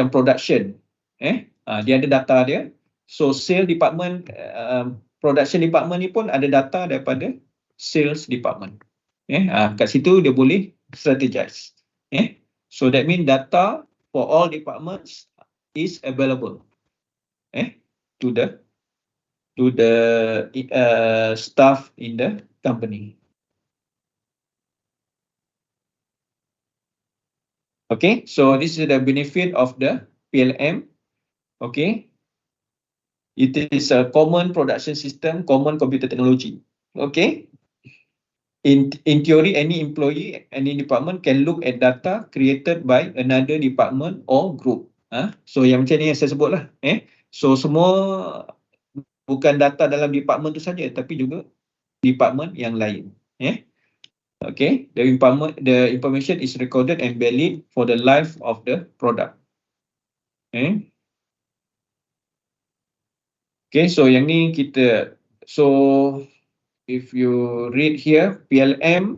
[SPEAKER 1] production. Dia ada data dia. So sale department, production department ni pun ada data daripada sales department. Kat situ dia boleh strategize. So that means data for all departments is available to the staff in the company. Okay, so this is the benefit of the PLM. Okay, it is a common production system, common computer technology. Okay, in theory, any employee, any department can look at data created by another department or group. So yang macam ni yang saya sebut lah. So semua bukan data dalam department tu saja, tapi juga department yang lain. Okay, the information is recorded and valid for the life of the product. Okay, so yang ni kita, so if you read here, PLM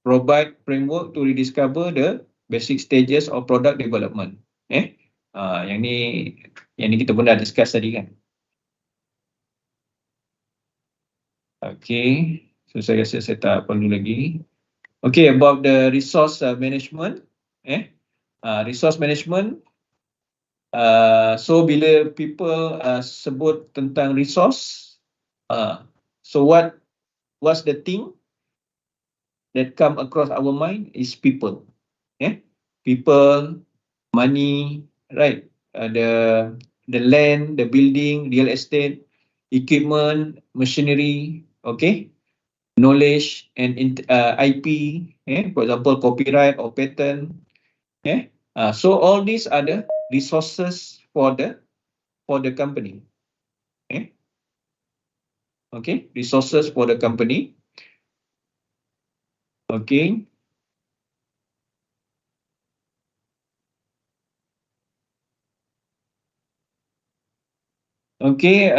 [SPEAKER 1] provide framework to rediscover the basic stages of product development. Yang ni kita pun dah discuss tadi kan. Okay, so saya rasa saya tak perlu lagi. Okay, about the resource management. Resource management. So bila people sebut tentang resource, so what's the thing that come across our mind is people. People, money, right? The land, the building, real estate, equipment, machinery, okay? Knowledge and IP, for example, copyright or patent. So all these are the resources for the company. Okay, resources for the company. Okay. Okay.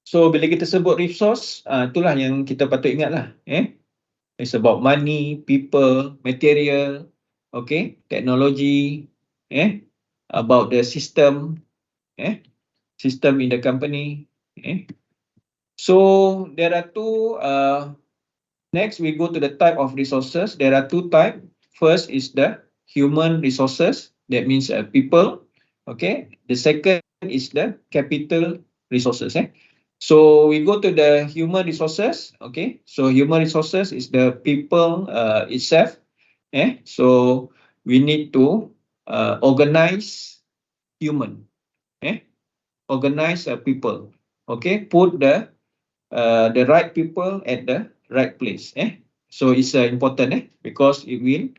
[SPEAKER 1] So bila kita sebut resource, itulah yang kita patut ingat lah. It's about money, people, material, okay, technology, about the system, system in the company. So there are two. Next, we go to the type of resources. There are two types. First is the human resources. That means people. Okay. The second is the capital resources. So we go to the human resources. Okay. So human resources is the people itself. So we need to organize human. Organize people. Okay. Put the right people at the right place. So it's important because it will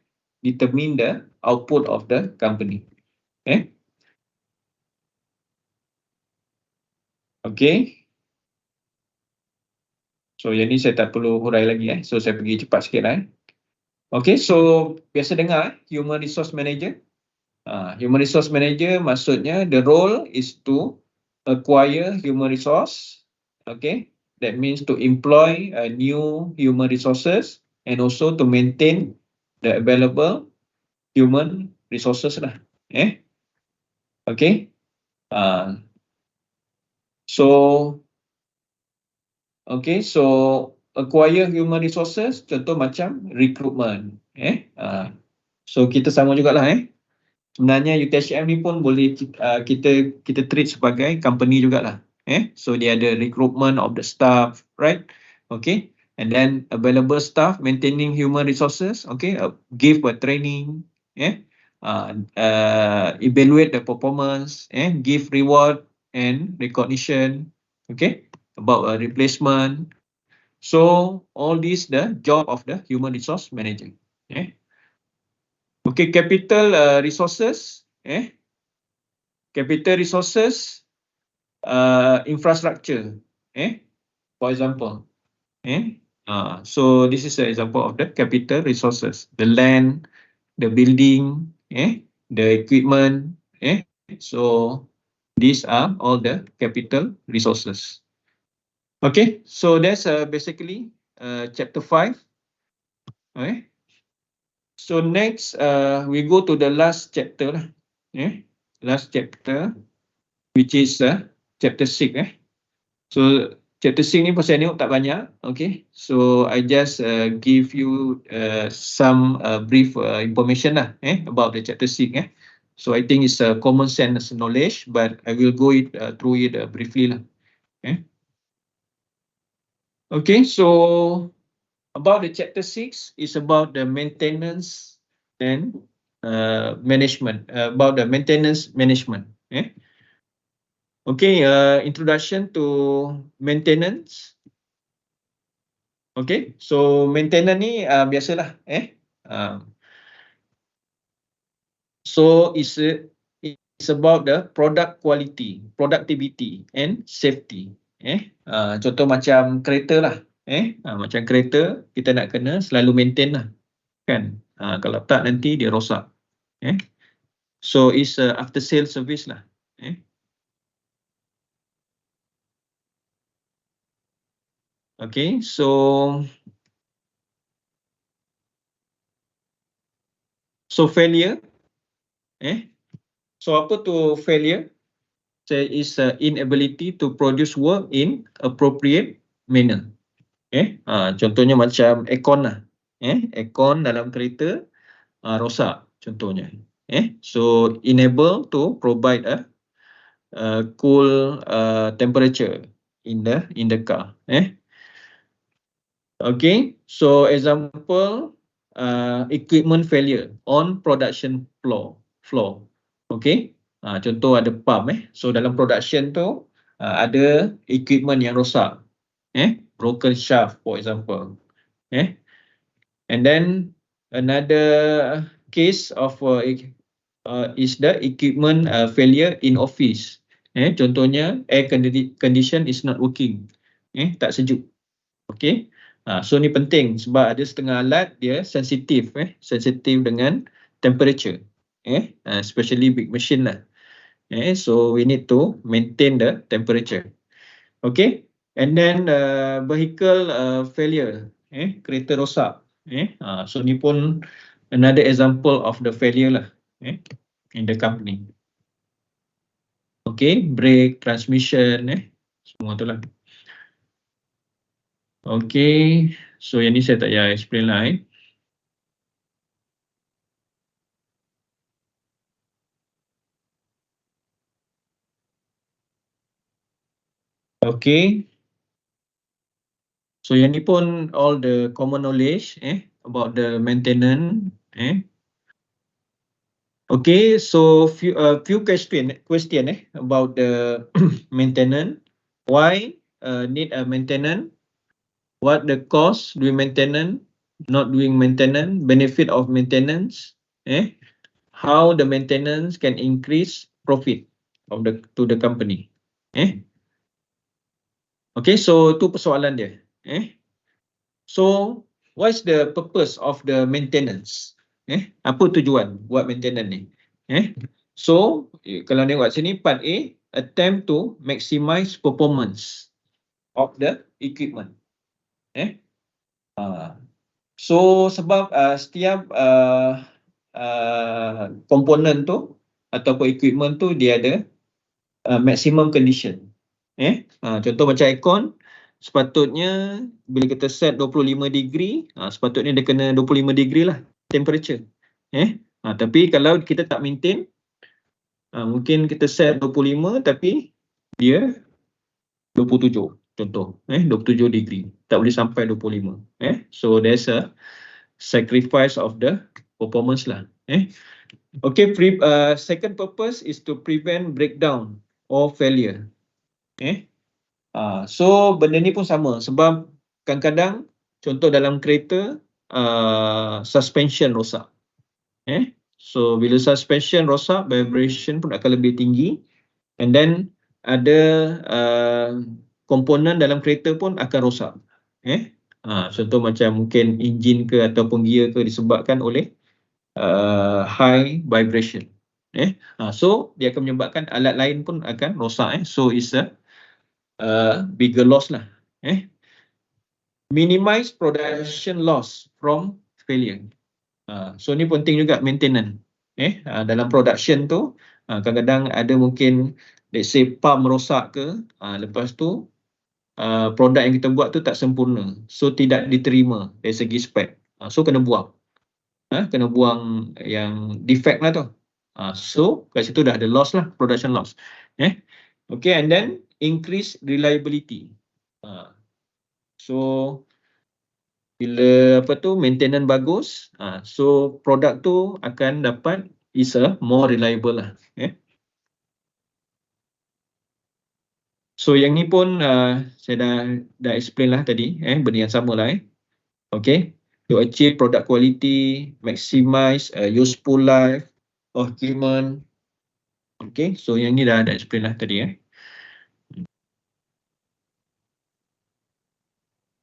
[SPEAKER 1] determine the output of the company. Okay. So yang ni saya tak perlu hurai lagi. So saya pergi cepat sikit lah. Okay, so biasa dengar human resource manager. Human resource manager maksudnya the role is to acquire human resource. Okay, that means to employ new human resources and also to maintain the available human resources lah. Okay. So okay, so acquire human resources contoh macam recruitment. So kita sama jugalah. Sebenarnya UTHM ni pun boleh kita treat sebagai company jugalah. So dia ada recruitment of the staff, right? Okay. And then available staff, maintaining human resources, okay, give a training, evaluate the performance, give reward and recognition, okay, about a replacement. So all these the job of the human resource manager. Okay, capital resources, capital resources, infrastructure, for example, so this is an example of the capital resources, the land, the building, the equipment, so these are all the capital resources. Okay, so that's basically chapter 5. Okay. So next, we go to the last chapter lah. Last chapter, which is chapter 6. So chapter 6 ni pasal ni tak banyak. Okay, so I just give you some brief information lah about the chapter 6. So I think it's a common sense knowledge, but I will go through it briefly lah. Okay, so about the chapter 6 is about the maintenance and management, about the maintenance management. Okay, introduction to maintenance. Okay, so maintenance ni biasalah. So it's about the product quality, productivity and safety. Contoh macam kereta lah. Macam kereta kita nak kena selalu maintain lah. Kan? Kalau tak nanti dia rosak. So it's after sale service lah. Okay, so failure. So apa tu failure? Is inability to produce work in appropriate manner. Contohnya macam aircon lah. Aircon dalam kereta rosak contohnya. So enable to provide a cool temperature in the car. Okay, so example, equipment failure on production floor. Okay, contoh ada pump. So dalam production tu ada equipment yang rosak. Broken shaft for example. And then another case of is the equipment failure in office. Contohnya air condition is not working. Tak sejuk. Okay. So ni penting sebab ada setengah alat dia sensitif dengan temperature. Especially big machine lah. So we need to maintain the temperature. Okay. And then vehicle failure. Kereta rosak. So ni pun another example of the failure lah, in the company. Okay, brake, transmission, semua tu lah. Okay, so yang ni saya tak payah explain lah. Okay, so yang ni pun all the common knowledge about the maintenance. Okay, so few question about the maintenance. Why need a maintenance? What the cost doing maintenance, not doing maintenance, benefit of maintenance, how the maintenance can increase profit of to the company. Okay, so tu persoalan dia. So what's the purpose of the maintenance? Apa tujuan buat maintenance ni? So kalau tengok sini part A, attempt to maximize performance of the equipment. So sebab setiap komponen tu ataupun equipment tu dia ada maximum condition. Contoh macam aircon, sepatutnya bila kita set 25 degree, sepatutnya dia kena 25 degree lah temperature. Tapi kalau kita tak maintain, mungkin kita set 25 tapi dia 27 contoh, 27 degree, tak boleh sampai 25. So there's a sacrifice of the performance lah. Okay, second purpose is to prevent breakdown or failure. So benda ni pun sama sebab kadang-kadang contoh dalam kereta suspension rosak. So bila suspension rosak, vibration pun akan lebih tinggi, and then ada komponen dalam kereta pun akan rosak. Contoh macam mungkin enjin ke ataupun gear ke disebabkan oleh high vibration. So dia akan menyebabkan alat lain pun akan rosak. So it's a bigger loss lah. Minimize production loss from failure. So ni penting juga maintenance. Dalam production tu kadang-kadang ada mungkin let's say pump rosak ke, lepas tu produk yang kita buat tu tak sempurna, so tidak diterima dari segi spec, so kena buang. Kena buang yang defect lah tu. So kat situ dah ada loss lah, production loss. Okay, and then increase reliability. So bila maintenance bagus, so produk tu akan dapat is a more reliable lah. So yang ni pun saya dah explain lah tadi, benda yang sama lah. Okay, to achieve product quality, maximize useful life of equipment. Okay, so yang ni dah explain lah tadi.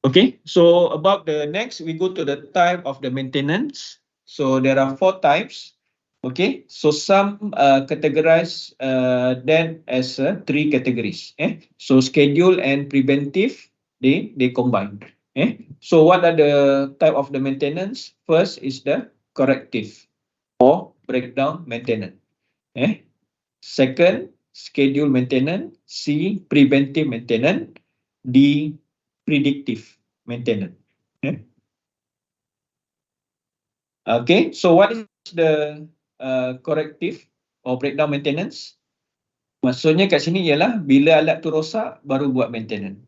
[SPEAKER 1] Okay, so about the next, we go to the type of the maintenance. So there are 4 types. Okay, so some categorize that as 3 categories. So schedule and preventive, they combine. So what are the type of the maintenance? First is the corrective or breakdown maintenance. Second, schedule maintenance. C, preventive maintenance. D, predictive maintenance. Okay, so what is the corrective or breakdown maintenance? Maksudnya kat sini ialah bila alat tu rosak baru buat maintenance.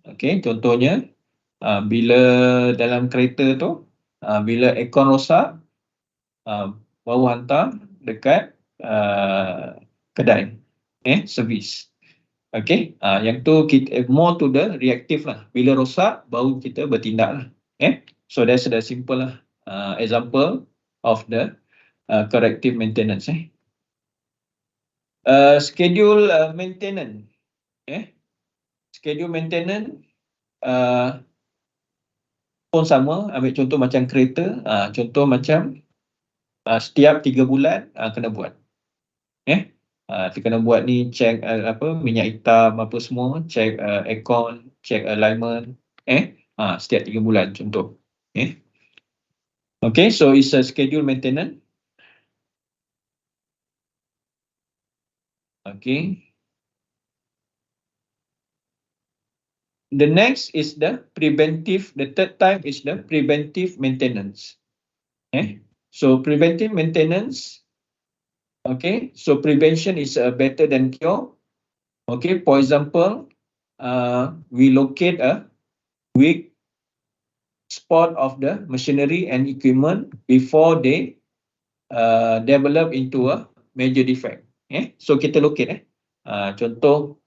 [SPEAKER 1] Okay, contohnya bila dalam kereta tu bila aircon rosak, baru hantar dekat kedai servis. Okay, yang tu kita more to the reactive lah. Bila rosak baru kita bertindak lah. So that's the simple lah example of the corrective maintenance. Schedule maintenance. Schedule maintenance pun sama. Ambil contoh macam kereta. Contoh macam setiap 3 bulan kena buat. Kita kena buat ni, check minyak hitam apa semua, check aircon, check alignment. Setiap 3 bulan contoh. Okay, so it's a scheduled maintenance. Okay. The next is the preventive. The third type is the preventive maintenance. Okay. So preventive maintenance. Okay. So prevention is better than cure. Okay. For example, we locate a weak spot of the machinery and equipment before they develop into a major defect. So kita locate. Contoh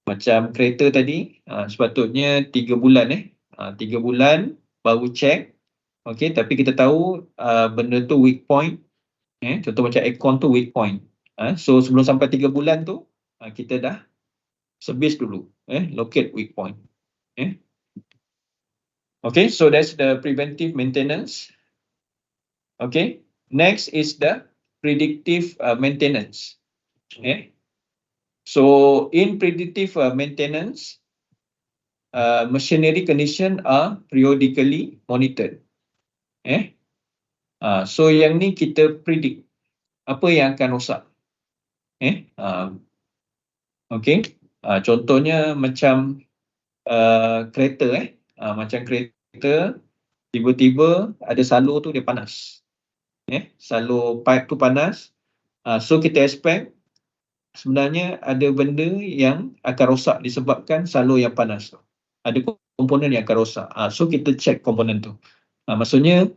[SPEAKER 1] macam kereta tadi, sepatutnya 3 bulan 3 bulan baru check. Okay, tapi kita tahu benda tu weak point. Contoh macam aircon tu weak point. So sebelum sampai 3 bulan tu, kita dah service dulu. Locate weak point. Okay, so that's the preventive maintenance. Okay, next is the predictive maintenance. So in predictive maintenance, machinery condition are periodically monitored. So yang ni kita predict apa yang akan rosak. Okay, contohnya macam kereta. Macam kereta tiba-tiba ada salur tu dia panas. Salur pipe tu panas. So kita expect sebenarnya ada benda yang akan rosak disebabkan salur yang panas tu. Ada komponen yang akan rosak. So kita check komponen tu. Maksudnya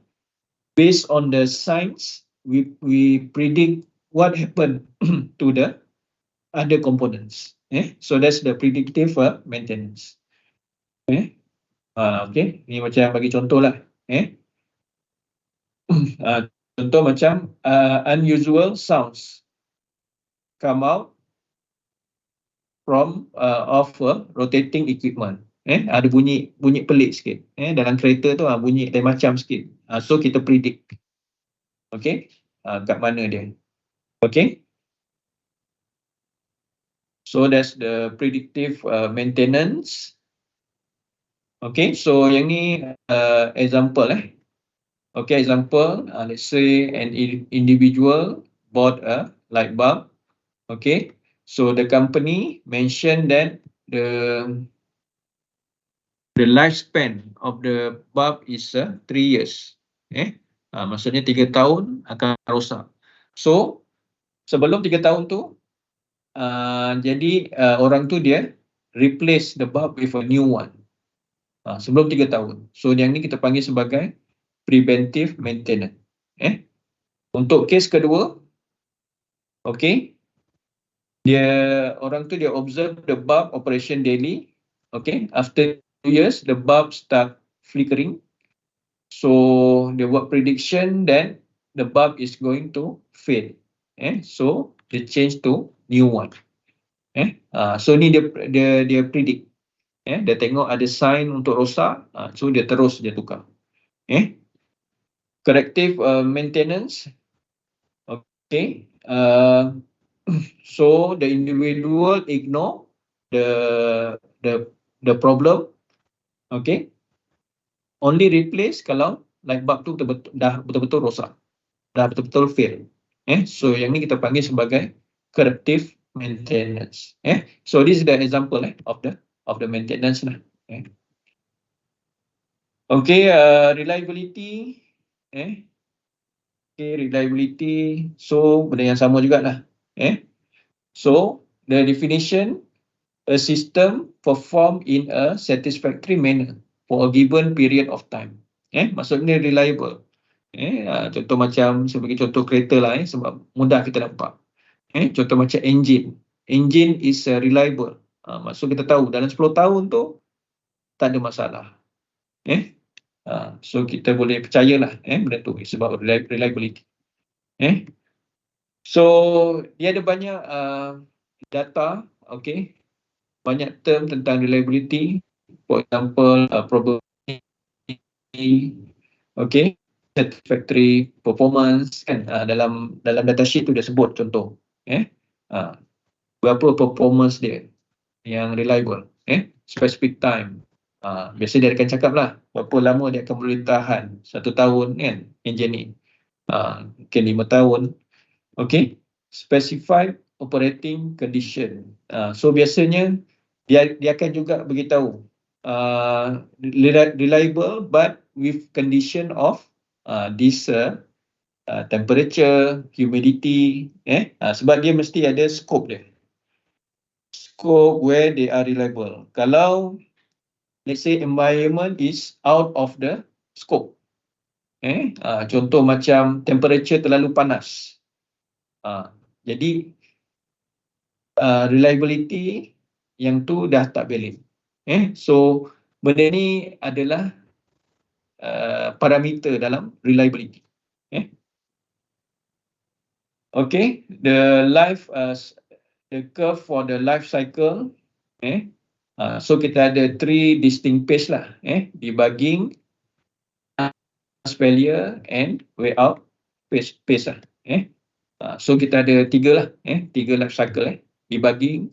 [SPEAKER 1] based on the science, we predict what happened to the other components. So that's the predictive maintenance. Okay, ni macam bagi contoh lah. Contoh macam unusual sounds come out from of rotating equipment. Ada bunyi pelik sikit. Dalam kereta tu bunyi lain macam sikit. So kita predict. Okay, kat mana dia. Okay. So that's the predictive maintenance. Okay, so yang ni example. Okay, example, let's say an individual bought a light bulb. Okay, so the company mentioned that the lifespan of the bulb is 3 years. Maksudnya 3 tahun akan rosak. So sebelum 3 tahun tu, jadi orang tu dia replace the bulb with a new one. Sebelum 3 tahun. So yang ni kita panggil sebagai preventive maintenance. Untuk kes kedua, okay, orang tu dia observe the bulb operation daily. Okay, after 2 years the bulb start flickering. So the work prediction then the bulb is going to fail. So they change to new one. So ni dia predict. Dia tengok ada sign untuk rosak, so dia terus dia tukar. Corrective maintenance. Okay. So the individual ignore the problem. Okay. Only replace kalau light bulb tu dah betul-betul rosak. Dah betul-betul fail. So yang ni kita panggil sebagai corrective maintenance. So this is the example of the maintenance lah. Okay, reliability. Okay, reliability. So benda yang sama jugalah. So the definition, a system perform in a satisfactory manner for a given period of time. Maksudnya reliable. Contoh macam, saya bagi contoh kereta lah, sebab mudah kita nampak. Contoh macam engine. Engine is reliable. Maksud kita tahu dalam 10 tahun tu tak ada masalah. So kita boleh percayalah benda tu sebab reliability. So dia ada banyak data, okay, banyak term tentang reliability. For example, probability, okay, satisfactory performance kan. Dalam datasheet tu dia sebut contoh. Berapa performance dia yang reliable. Specific time, Biasa dia akan cakap lah berapa lama dia akan boleh tahan, 1 tahun kan, enjin ni. Mungkin 5 tahun. Okay, specified operating condition. So biasanya dia akan juga beritahu reliable but with condition of this temperature, humidity, sebab dia mesti ada scope dia. Scope where they are reliable. Kalau let's say environment is out of the scope, contoh macam temperature terlalu panas, jadi reliability yang tu dah tak valid. So benda ni adalah parameter dalam reliability. Okay, the curve for the life cycle. So kita ada 3 distinct phase lah, debugging, failure and way out phase lah. So kita ada 3 lah, 3 life cycle, debugging,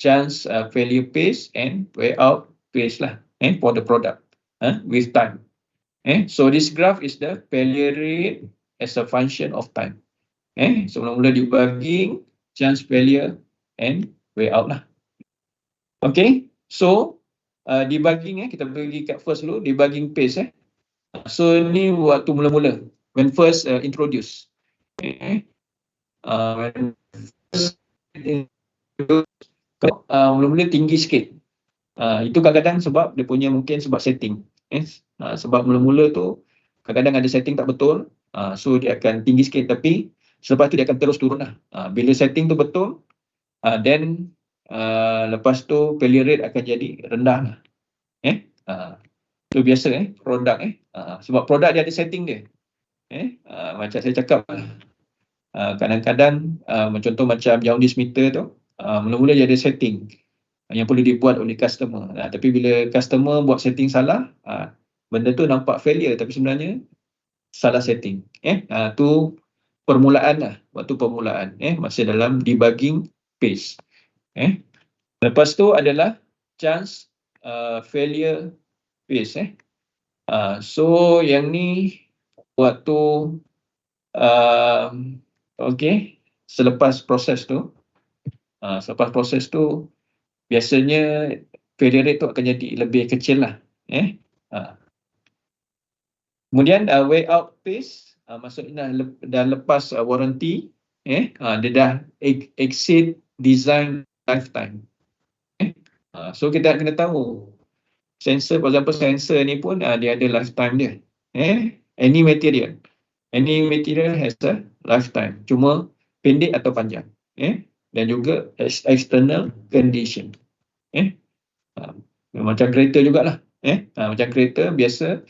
[SPEAKER 1] chance failure phase and way out phase lah, for the product with time. So this graph is the failure rate as a function of time. So mula-mula debugging, chance failure and way out lah. Okay, so debugging, kita pergi kat first dulu, debugging phase. So ni waktu mula-mula, when first introduce. When first introduce, mula-mula tinggi sikit. Itu kadang-kadang sebab dia punya mungkin sebab setting. Sebab mula-mula tu kadang-kadang ada setting tak betul, so dia akan tinggi sikit, tapi selepas tu dia akan terus turun lah. Bila setting tu betul, then lepas tu failure rate akan jadi rendah lah. Itu biasa produk, sebab produk dia ada setting dia. Macam saya cakap, kadang-kadang contoh macam jaundice meter tu, mula-mula dia ada setting yang perlu dibuat oleh customer. Tapi bila customer buat setting salah, benda tu nampak failure tapi sebenarnya salah setting. Tu permulaan lah, waktu permulaan, masih dalam debugging phase. Lepas tu adalah chance failure phase. So yang ni waktu selepas proses tu, biasanya failure rate tu akan jadi lebih kecil lah. Kemudian way out phase, maksudnya dah lepas warranty, dia dah exceed design lifetime. So kita kena tahu sensor, for example sensor ni pun dia ada lifetime dia. Any material has a lifetime, cuma pendek atau panjang. Dan juga external condition. Macam kereta jugalah. Macam kereta biasa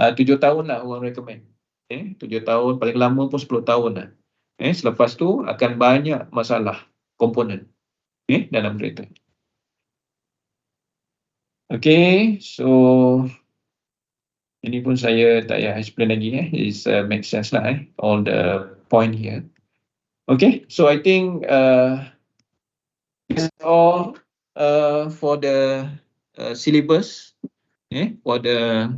[SPEAKER 1] 7 tahun lah orang recommend. 7 tahun, paling lama pun 10 tahun lah. Selepas tu akan banyak masalah komponen dalam kereta. Okay, so ini pun saya tak payah explain lagi. It make sense lah, all the point here. Okay, so I think that's all for the syllabus, for the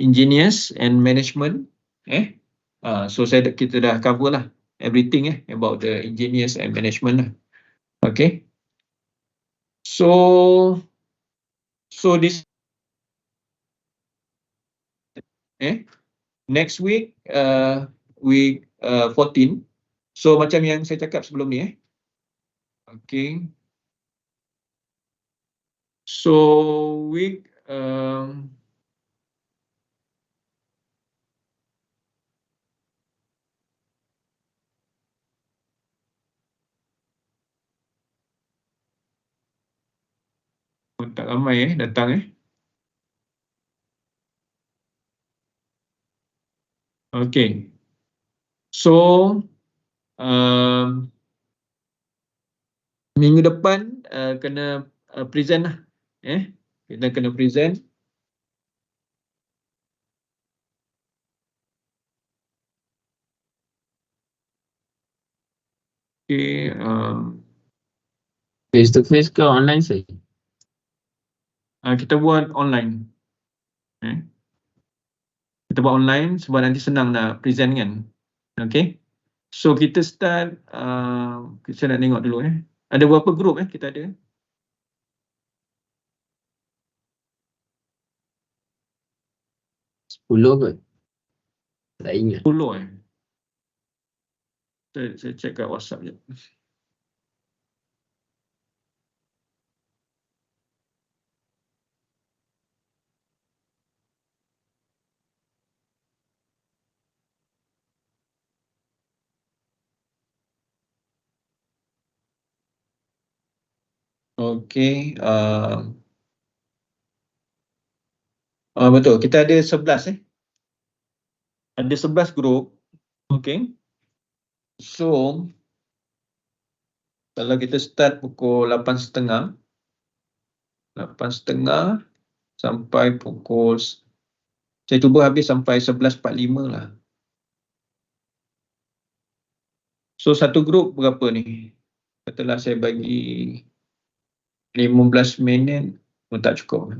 [SPEAKER 1] engineers and management. So kita dah cover lah everything about the engineers and management lah. Okay, so this next week, week 14. So macam yang saya cakap sebelum ni. Okay, so week tak ramai datang. Okay, so minggu depan kena present lah. Kita kena present. Okay, face to face ke online sih? Kita buat online. Kita buat online sebab nanti senang nak present kan. Okay. So kita start, saya nak tengok dulu Ada berapa group kita ada?
[SPEAKER 2] 10 kot. Tak ingat.
[SPEAKER 1] 10 Saya check kat WhatsApp je. Okay. Betul, kita ada 11 Ada 11 group. Okay. So kalau kita start pukul 8.30 sampai pukul, saya cuba habis sampai 11.45 lah. So satu group berapa ni? Katalah saya bagi 15 minit pun tak cukup.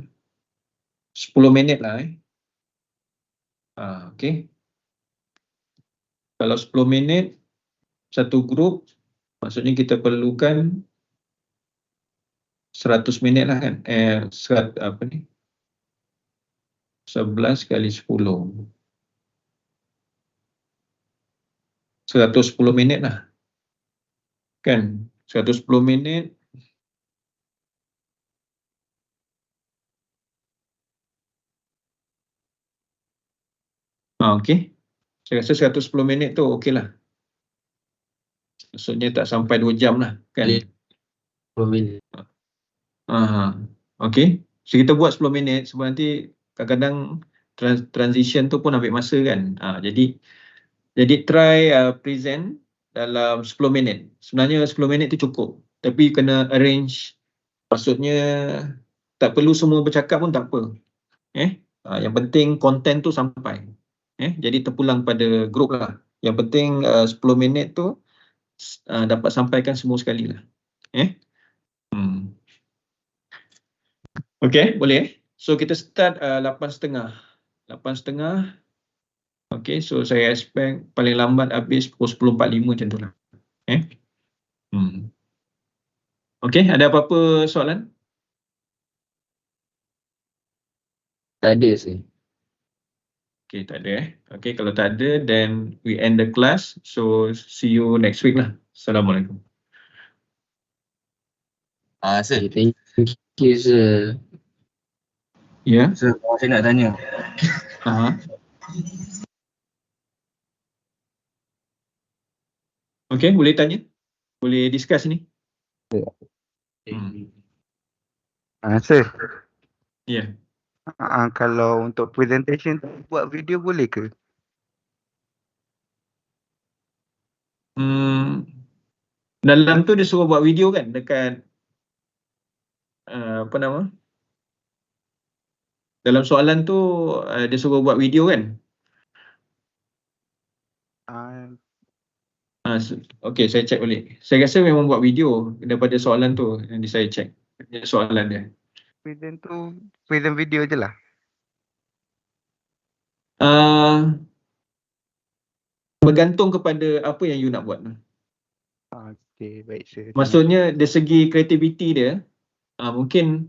[SPEAKER 1] 10 minit lah okay. Kalau 10 minit satu group, maksudnya kita perlukan 100 minit lah kan. 11 kali 10. 110 minit lah. Kan? 110 minit. Okay. Saya rasa 110 minit tu okey lah. Maksudnya tak sampai 2 jam lah. Kan?
[SPEAKER 2] 10 minit.
[SPEAKER 1] Okay. So kita buat 10 minit sebab nanti kadang-kadang transition tu pun ambil masa kan. Jadi try present dalam 10 minit. Sebenarnya 10 minit tu cukup. Tapi kena arrange. Maksudnya tak perlu semua bercakap pun tak apa. Yang penting konten tu sampai. Jadi terpulang pada grup lah. Yang penting 10 minit tu dapat sampaikan semua sekali lah. Okay, boleh So kita start 8.30. 8.30. Okay, so saya expect paling lambat habis pukul 10.45 macam tu lah. Okay, ada apa-apa soalan?
[SPEAKER 2] Tak ada sih.
[SPEAKER 1] Okay, tak ada Okay, kalau tak ada, then we end the class. So, see you next week lah. Assalamualaikum.
[SPEAKER 2] Sir. Okay, thank you, sir.
[SPEAKER 1] Ya.
[SPEAKER 3] Sir, saya nak tanya.
[SPEAKER 1] Okay, boleh tanya. Boleh discuss ni.
[SPEAKER 3] Sir.
[SPEAKER 1] Ya.
[SPEAKER 3] Kalau untuk presentation buat video boleh ke?
[SPEAKER 1] Dalam tu dia suruh buat video kan dekat apa nama? Dalam soalan tu dia suruh buat video kan? Okay, saya check balik. Saya rasa memang buat video daripada soalan tu. Nanti saya check soalan dia.
[SPEAKER 3] Present video je lah.
[SPEAKER 1] Bergantung kepada apa yang you nak buat.
[SPEAKER 3] Okay, baik sir.
[SPEAKER 1] Maksudnya dari segi kreativiti dia, mungkin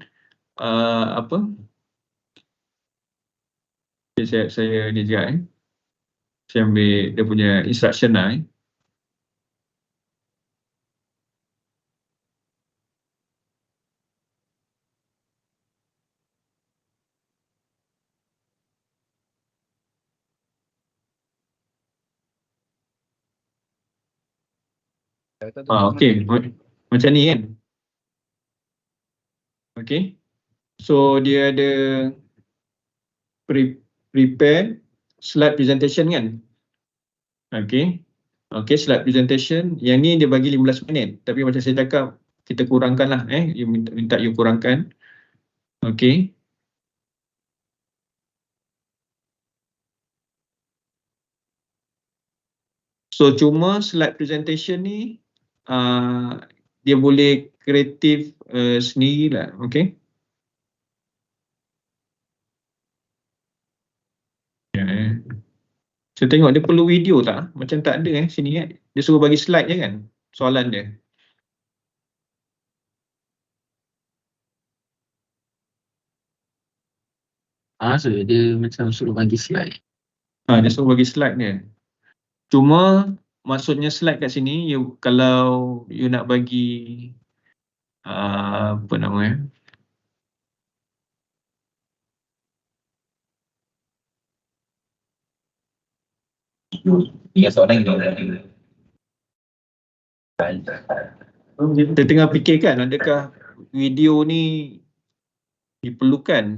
[SPEAKER 1] apa? Saya dia juga saya ambil dia punya instruction lah okay, macam ni kan. Okay, so dia ada prepare slide presentation kan. Okay, slide presentation. Yang ni dia bagi 15 minit. Tapi macam saya cakap, kita kurangkan lah. You minta you kurangkan. Okay. So cuma slide presentation ni dia boleh kreatif sendiri lah. Okay. Saya tengok dia perlu video tak? Macam tak ada sini Dia suruh bagi slide je kan soalan dia.
[SPEAKER 2] So dia macam suruh bagi slide.
[SPEAKER 1] Dia suruh bagi slide dia. Cuma maksudnya slide kat sini kalau you nak bagi apa namanya?
[SPEAKER 4] Tiga soalan gitu.
[SPEAKER 1] Kita tengah fikirkan adakah video ni diperlukan.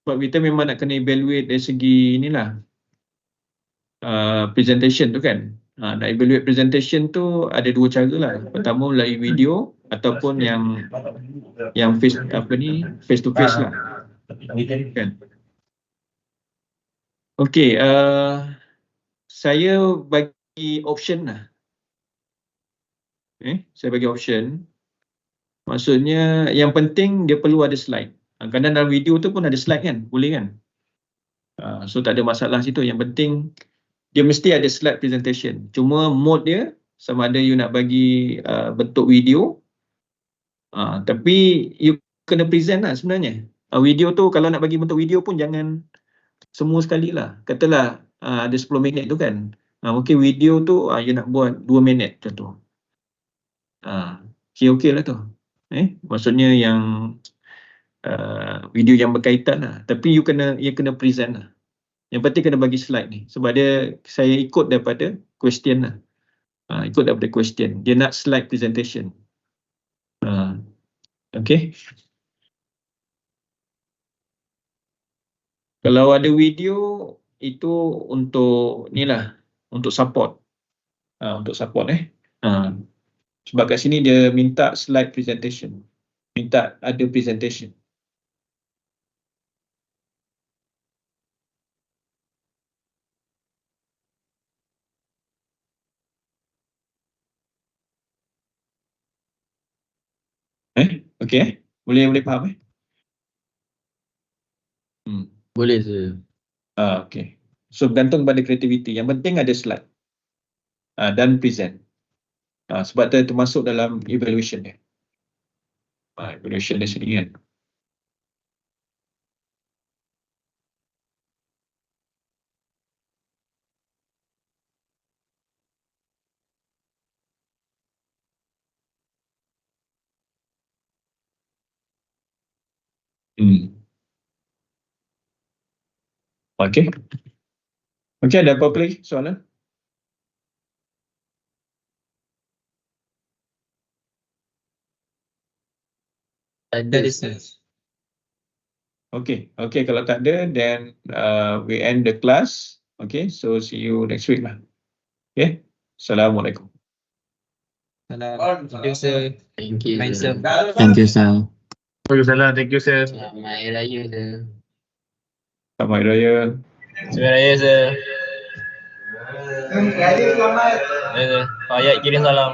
[SPEAKER 1] Sebab kita memang nak kena evaluate dari segi inilah presentation tu kan. Nak evaluate presentation tu ada dua cara lah. Pertama melalui video ataupun yang face to face lah. Kan. Okey, saya bagi option lah. Saya bagi option. Maksudnya yang penting dia perlu ada slide. Kadang dalam video tu pun ada slide kan, boleh kan? So tak ada masalah situ. Yang penting dia mesti ada slide presentation. Cuma mode dia sama ada you nak bagi bentuk video, tapi you kena present lah sebenarnya. Video tu kalau nak bagi bentuk video pun jangan semua sekali lah. Katalah ada 10 minit tu kan. Mungkin video tu you nak buat 2 minit macam tu. Okey lah tu. Maksudnya yang video yang berkaitan lah. Tapi you kena present lah. Yang penting kena bagi slide ni. Sebab saya ikut daripada question lah. Ikut daripada question. Dia nak slide presentation. Okay. Kalau ada video, itu untuk ni lah. Untuk support. Untuk support sebab kat sini dia minta slide presentation. Minta ada presentation. Okey. Boleh faham
[SPEAKER 2] Boleh sir.
[SPEAKER 1] Okey. So bergantung pada kreativiti. Yang penting ada slide. Dan present. Sebab tu termasuk dalam evaluation dia. Evaluation dia sendiri kan. Okey. Okey, ada apa-apa lagi soalan?
[SPEAKER 2] Ada sir.
[SPEAKER 1] Okey, kalau tak ada, then we end the class. Okay, so see you next week lah. Okay, Assalamualaikum.
[SPEAKER 4] Salam. Thank you sir.
[SPEAKER 2] Thank you
[SPEAKER 4] Thank
[SPEAKER 2] sir.
[SPEAKER 4] you.
[SPEAKER 2] Thank you sir.
[SPEAKER 5] Waalaikumsalam. Thank you, sir.
[SPEAKER 2] Selamat Hari Raya sir.
[SPEAKER 1] Selamat Hari Raya.
[SPEAKER 4] Selamat Raya sir. Raya selamat. Ayat kirim salam.